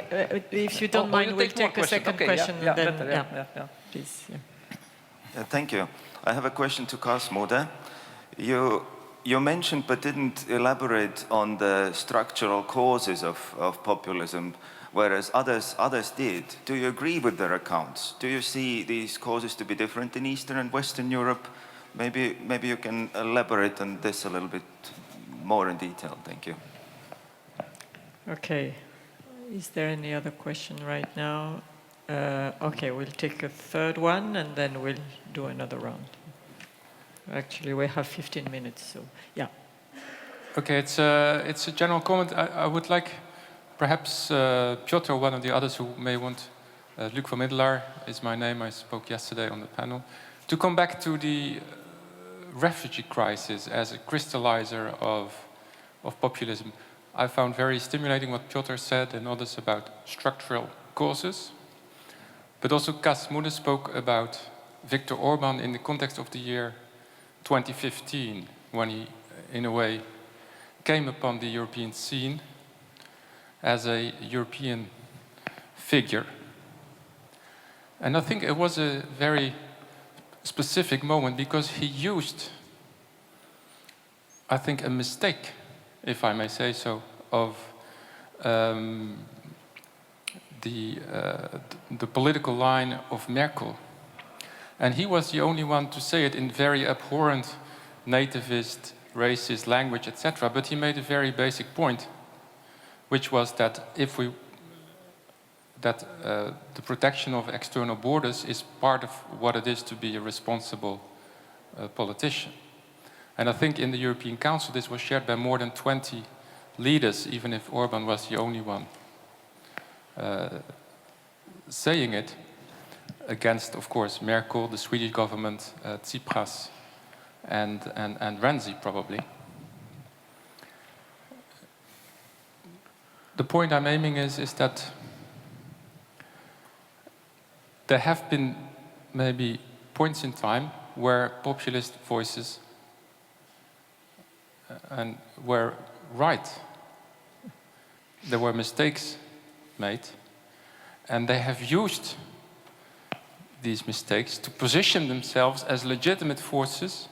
if you don't mind, we'll take a second question. Yeah, and then, better, yeah. Please. Yeah. Thank you. I have a question to Mudde. You mentioned but didn't elaborate on the structural causes of populism, whereas others did. Do you agree with their accounts? Do you see these causes to be different in Eastern and Western Europe? Maybe you can elaborate on this a little bit more in detail. Thank you. Okay. Is there any other question right now? Okay, we'll take a third one, and then we'll do another round. Actually, we have 15 minutes, so yeah. Okay, it's a general comment. I would like, perhaps Piotr or one of the others who may want, Luc van Middelaar is my name, I spoke yesterday on the panel, to come back to the refugee crisis as a crystallizer of populism. I found very stimulating what Piotr said and others about structural causes, but also Mudde spoke about Viktor Orban in the context of the year 2015, when he, in a way, came upon the European scene as a European figure. And I think it was a very specific moment because he used, I think, a mistake, if I may say so, of the political line of Merkel. And he was the only one to say it in very abhorrent, nativist, racist language, etc. But he made a very basic point, which was that the protection of external borders is part of what it is to be a responsible politician. And I think in the European Council this was shared by more than 20 leaders, even if Orban was the only one saying it, against, of course, Merkel, the Swedish government, Tsipras, and Renzi, probably. The point I'm aiming is that there have been maybe points in time where populist voices and were right. There were mistakes made, and they have used these mistakes to position themselves as legitimate forces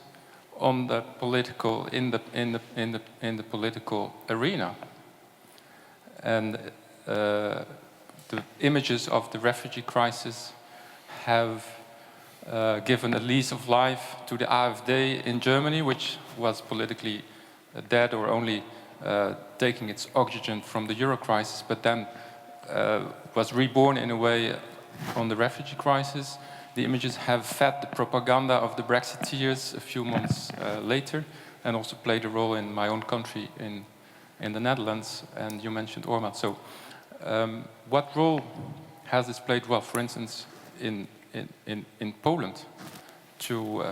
on the political in the political arena. And the images of the refugee crisis have given a lease of life to the AfD in Germany, which was politically dead or only taking its oxygen from the Euro crisis, but then was reborn in a way on the refugee crisis. The images have fed the propaganda of the Brexiteers a few months later, and also played a role in my own country, in the Netherlands, and you mentioned Orban. So what role has this played? Well, for instance, in Poland, to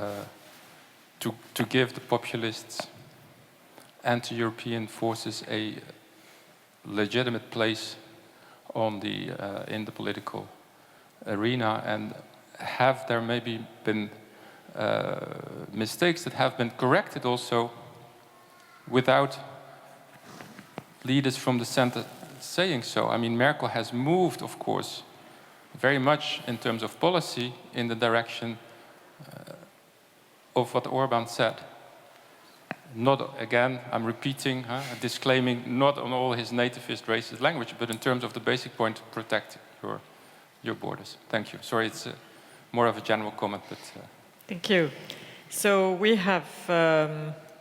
give the populists anti-European forces a legitimate place on the in the political arena, and have there maybe been mistakes that have been corrected also without leaders from the center saying so? I mean, Merkel has moved, of course, very much in terms of policy in the direction of what Orban said. Not, again, I'm repeating, disclaiming, not on all his nativist, racist language, but in terms of the basic point to protect your borders. Thank you. Sorry, it's more of a general comment, but... Thank you. So we have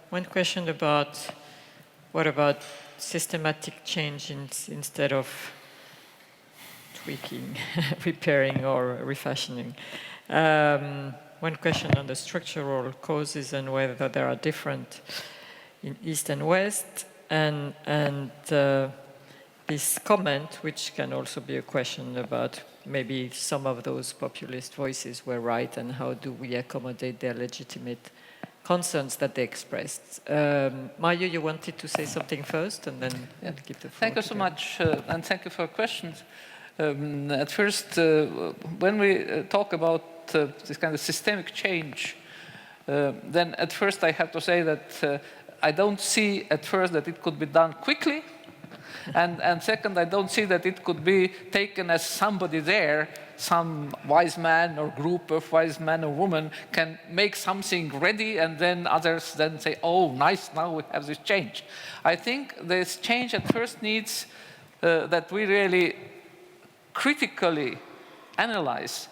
one question about what about systematic change instead of tweaking, repairing or refashioning. One question on the structural causes and whether there are different in East and West, and this comment, which can also be a question about maybe some of those populist voices were right, and how do we accommodate their legitimate concerns that they expressed. Marju, you wanted to say something first, and then I'll give the floor. Thank you so much, and thank you for your questions. At first, when we talk about this kind of systemic change, then at first I have to say that I don't see at first that it could be done quickly, and second, I don't see that it could be taken as somebody there, some wise man or group of wise men or women can make something ready, and then others then say, oh, nice, now we have this change. I think this change at first needs that we really critically analyze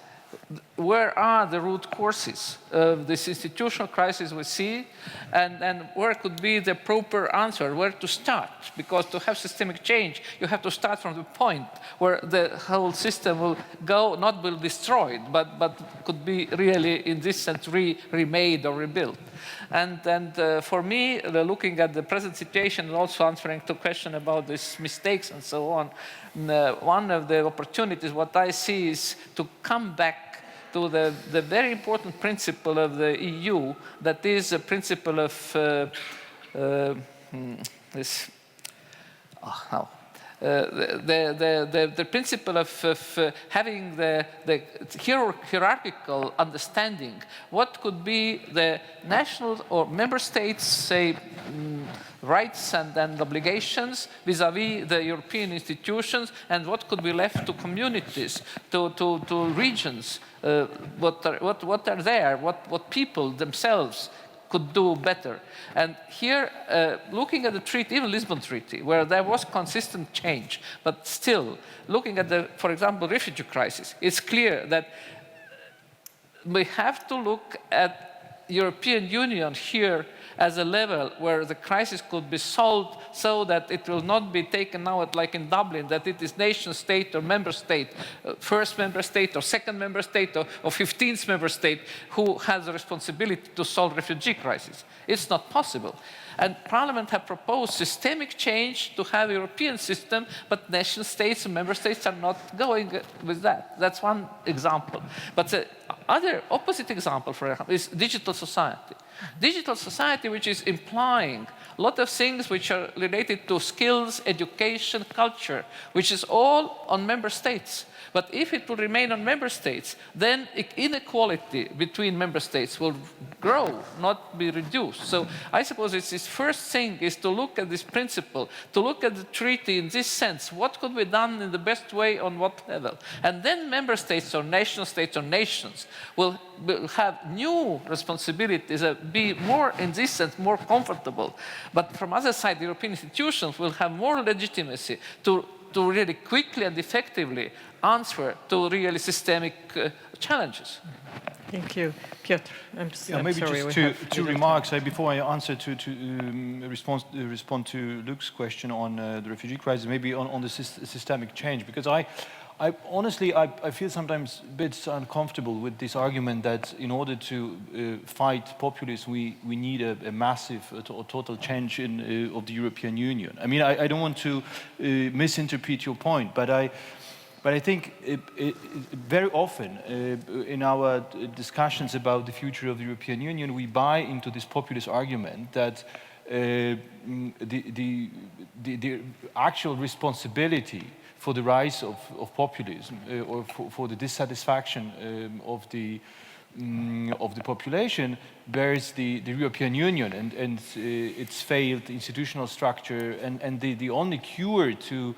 where are the root causes of this institutional crisis we see, and where could be the proper answer, where to start. Because to have systemic change, you have to start from the point where the whole system will go, not be destroyed, but could be really, in this sense, remade or rebuilt. And for me, looking at the present situation and also answering to question about these mistakes and so on, one of the opportunities, what I see is to come back to the very important principle of the EU, that is a principle of the principle of having the hierarchical understanding. What could be the national or member states, say, rights and obligations vis-à-vis the European institutions, and what could be left to communities, to regions, what are there, what people themselves could do better. And here, looking at the treaty, even Lisbon Treaty, where there was consistent change, but still, looking at the, for example, refugee crisis, it's clear that we have to look at European Union here as a level where the crisis could be solved so that it will not be taken out like in Dublin, that it is nation state or member state, first member state or second member state or 15th member state who has the responsibility to solve refugee crisis. It's not possible. And Parliament have proposed systemic change to have a European system, but nation states and member states are not going with that. That's one example. But the other opposite example, for example, is digital society. Digital society, which is implying a lot of things which are related to skills, education, culture, which is all on member states. But if it will remain on member states, then inequality between member states will grow, not be reduced. So I suppose it's this first thing is to look at this principle, to look at the treaty in this sense. What could be done in the best way on what level? And then member states or nations will have new responsibilities, be more, in this sense, more comfortable. But from other side, the European institutions will have more legitimacy to really quickly and effectively answer to really systemic challenges. Thank you. Piotr, I'm maybe sorry. just two remarks before I answer respond to Luke's question on the refugee crisis, maybe on the systemic change, because I honestly feel sometimes a bit uncomfortable with this argument that in order to fight populism, we need a massive, total change of the European Union. I mean, I don't want to misinterpret your point, but I think very often in our discussions about the future of the European Union, we buy into this populist argument that the actual responsibility for the rise of populism or for the dissatisfaction of the population bears the European Union and its failed institutional structure, and the only cure to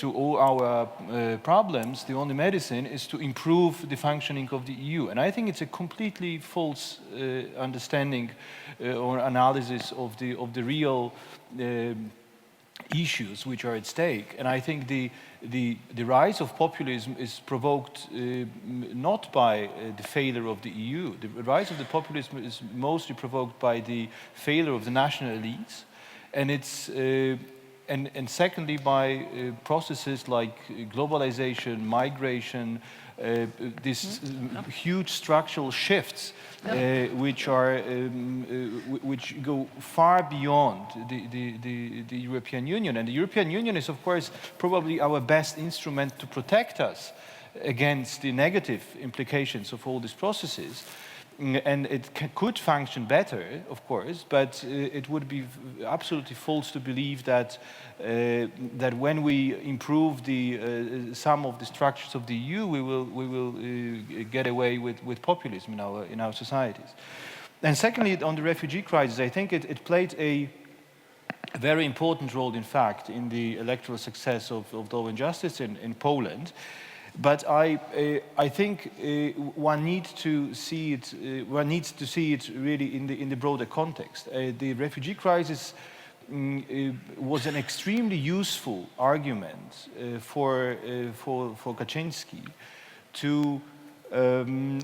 all our problems, the only medicine, is to improve the functioning of the EU. And I think it's a completely false understanding or analysis of the real issues which are at stake. And I think the rise of populism is provoked not by the failure of the EU. The rise of the populism is mostly provoked by the failure of the national elites, and it's and secondly by processes like globalization, migration, these huge structural shifts which go far beyond the European Union. And the European Union is, of course, probably our best instrument to protect us against the negative implications of all these processes. And it could function better, of course, but it would be absolutely false to believe that that when we improve some of the structures of the EU, we will get away with populism in our societies. And secondly, on the refugee crisis, I think it played a very important role, in fact, in the electoral success of Law and Justice in Poland. But I think one needs to see it. One needs to see it really in the broader context. The refugee crisis was an extremely useful argument for Kaczynski,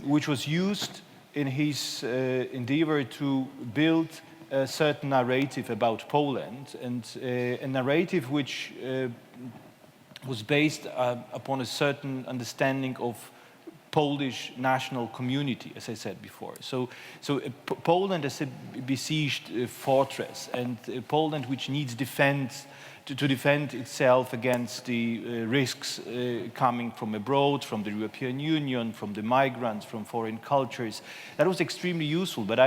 which was used in his endeavor to build a certain narrative about Poland, and a narrative which was based upon a certain understanding of Polish national community, as I said before. So Poland is a besieged fortress, and Poland which needs to defend itself against the risks coming from abroad, from the European Union, from the migrants, from foreign cultures. That was extremely useful, but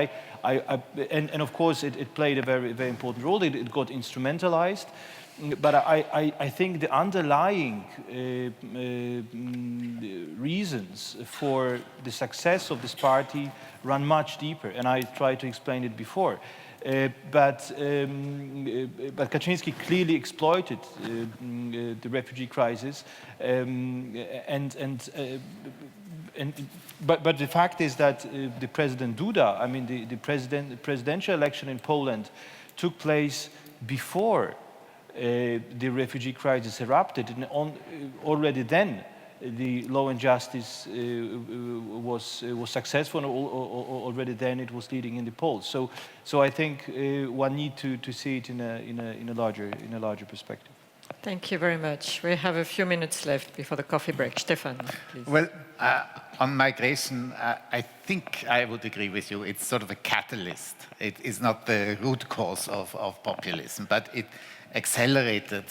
and of course it played a very, very important role. It got instrumentalized. But I think the underlying reasons for the success of this party run much deeper, and I tried to explain it before. But Kaczynski clearly exploited the refugee crisis, but the fact is that the President Duda, I mean the presidential election in Poland, took place before the refugee crisis erupted, and already then the Law and Justice was successful. Already then it was leading in the polls. So I think one need to see it in a larger perspective. Thank you very much. We have a few minutes left before the coffee break. Stefan, please. Well, on migration, I think I would agree with you. It's sort of a catalyst. It is not the root cause of populism, but it accelerated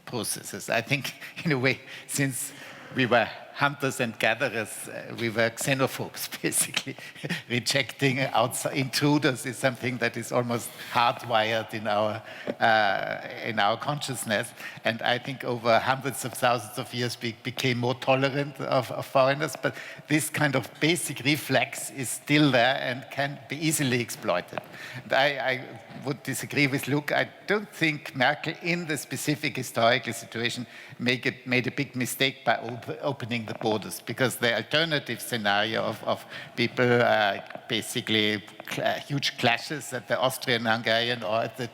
processes. I think, in a way, since we were hunters and gatherers, we were xenophobes, basically. Rejecting outside intruders is something that is almost hardwired in our consciousness. And I think over hundreds of thousands of years we became more tolerant of foreigners. But this kind of basic reflex is still there and can be easily exploited. And I would disagree with Luke. I don't think Merkel, in the specific historical situation, made a big mistake by opening the borders, because the alternative scenario of people basically huge clashes at the Austrian-Hungarian or at the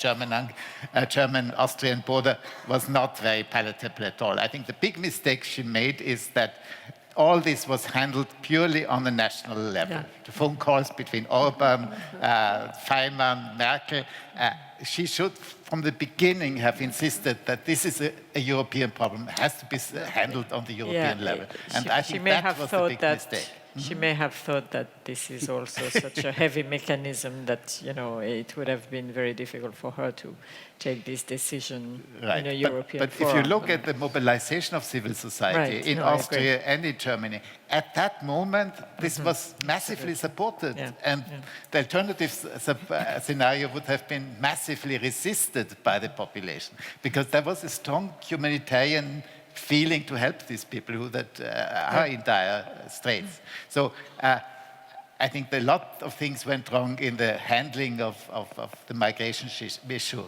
German-Austrian border was not very palatable at all. I think the big mistake she made is that all this was handled purely on the national level. Yeah. The phone calls between Orban, Faymann, Merkel, she should, from the beginning, have insisted that this is a European problem. It has to be handled on the European level. And I think that was the big mistake. She may have thought that this is also such a heavy mechanism that, you know, it would have been very difficult for her to take this decision in a European But forum. if you look at the mobilization of civil society in Austria and in Germany, at that moment, this was massively supported. And the alternative scenario would have been massively resisted by the population, because there was a strong humanitarian feeling to help these people who are in dire straits. So I think a lot of things went wrong in the handling of the migration issue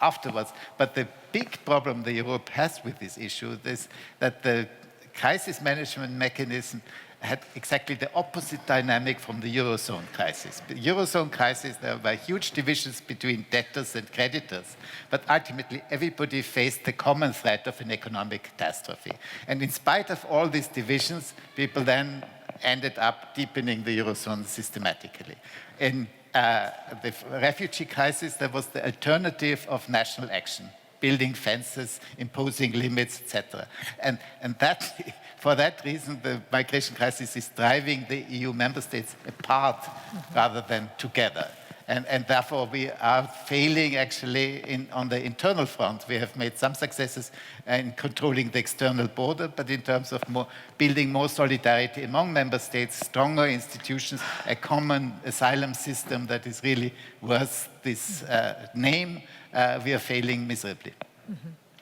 afterwards. But the big problem that Europe has with this issue is that the crisis management mechanism had exactly the opposite dynamic from the Eurozone crisis. The Eurozone crisis, there were huge divisions between debtors and creditors, but ultimately everybody faced the common threat of an economic catastrophe. And in spite of all these divisions, people then ended up deepening the Eurozone systematically. In the refugee crisis, there was the alternative of national action, building fences, imposing limits, etc. And that, for that reason, the migration crisis is driving the EU member states apart rather than together. And therefore, we are failing actually on the internal front. We have made some successes in controlling the external border, but in terms of building more solidarity among member states, stronger institutions, a common asylum system that is really worth this name, we are failing miserably.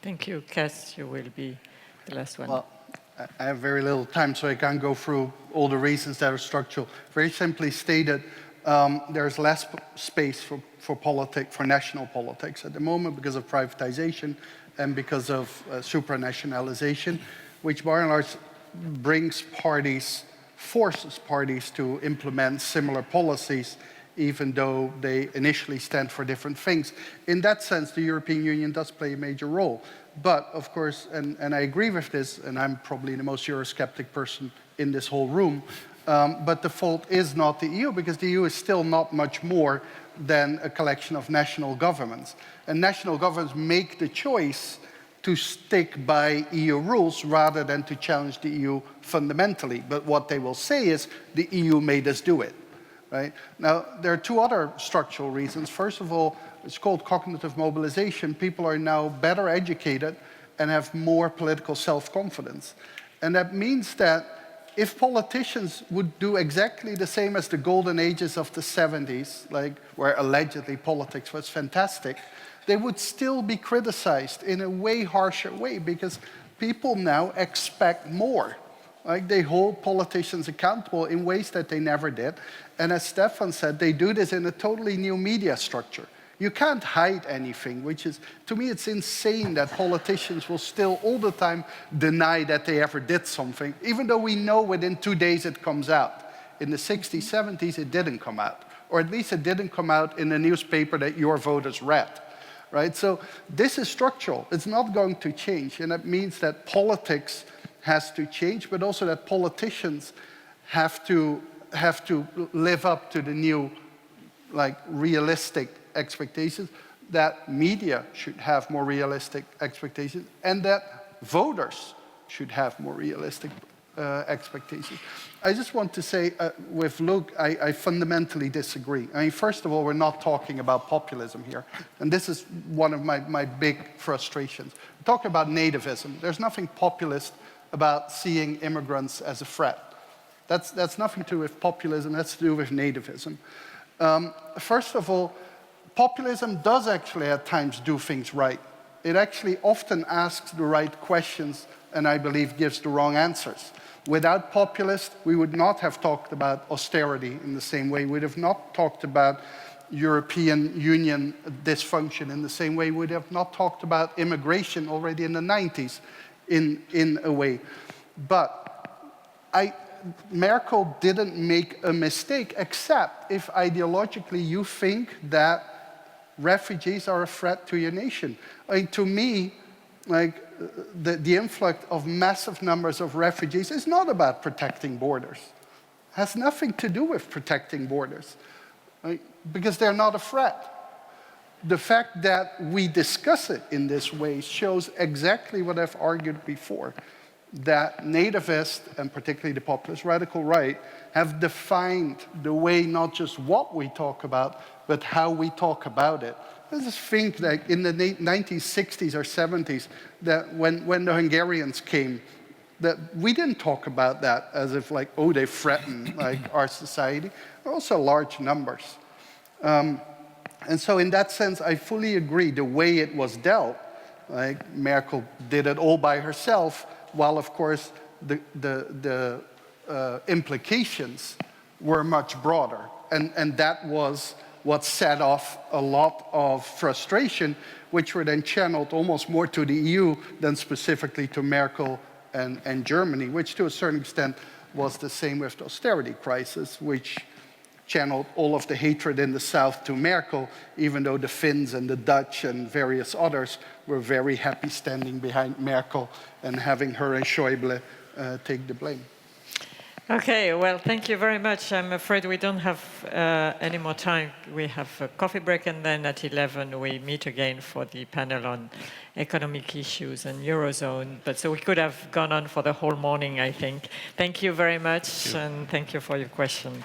Thank you. Cass, you will be the last one. Well, I have very little time, so I can't go through all the reasons that are structural. Very simply stated, there's less space for national politics at the moment because of privatization and because of supranationalization, which by and large forces parties to implement similar policies, even though they initially stand for different things. In that sense, the European Union does play a major role. But, of course, and I agree with this, and I'm probably the most Eurosceptic person in this whole room, but the fault is not the EU, because the EU is still not much more than a collection of national governments. And national governments make the choice to stick by EU rules rather than to challenge the EU fundamentally. But what they will say is, the EU made us do it. Right? Now, there are two other structural reasons. First of all, it's called cognitive mobilization. People are now better educated and have more political self-confidence. And that means that if politicians would do exactly the same as the golden ages of the 70s, like where allegedly politics was fantastic, they would still be criticized in a way harsher way, because people now expect more. Like, they hold politicians accountable in ways that they never did. And as Stefan said, they do this in a totally new media structure. You can't hide anything, which is, to me, it's insane that politicians will still all the time deny that they ever did something, even though we know within 2 days it comes out. In the 60s, 70s, it didn't come out. Or at least it didn't come out in a newspaper that your voters read. Right? So this is structural. It's not going to change. And that means that politics has to change, but also that politicians have to live up to the new, like, realistic expectations, that media should have more realistic expectations, and that voters should have more realistic expectations. I just want to say, with Luke, I fundamentally disagree. I mean, first of all, we're not talking about populism here, and this is one of my big frustrations. We're talking about nativism. There's nothing populist about seeing immigrants as a threat. That's nothing to do with populism, that's to do with nativism. First of all, populism does actually at times do things right. It actually often asks the right questions and I believe gives the wrong answers. Without populists, we would not have talked about austerity in the same way. We would have not talked about European Union dysfunction in the same way. We would have not talked about immigration already in the 90s in a way. But Merkel didn't make a mistake, except if ideologically you think that refugees are a threat to your nation. I mean, to me, like, the influx of massive numbers of refugees is not about protecting borders. It has nothing to do with protecting borders, right? Because they're not a threat. The fact that we discuss it in this way shows exactly what I've argued before, that nativists, and particularly the populist radical right, have defined the way not just what we talk about, but how we talk about it. I just think that in the 1960s or 70s, that when the Hungarians came, that we didn't talk about that as if like, oh, they threaten like our society. Also large numbers. And so in that sense, I fully agree the way it was dealt. Like Merkel did it all by herself, while of course the implications were much broader. And that was what set off a lot of frustration, which were then channeled almost more to the EU than specifically to Merkel and Germany, which to a certain extent was the same with the austerity crisis, which channeled all of the hatred in the south to Merkel, even though the Finns and the Dutch and various others were very happy standing behind Merkel and having her and Schäuble take the blame. Okay, well, thank you very much. I'm afraid we don't have any more time. We have a coffee break, and then at 11 we meet again for the panel on economic issues and Eurozone. But so we could have gone on for the whole morning, I think. Thank you very much, and thank you for your questions.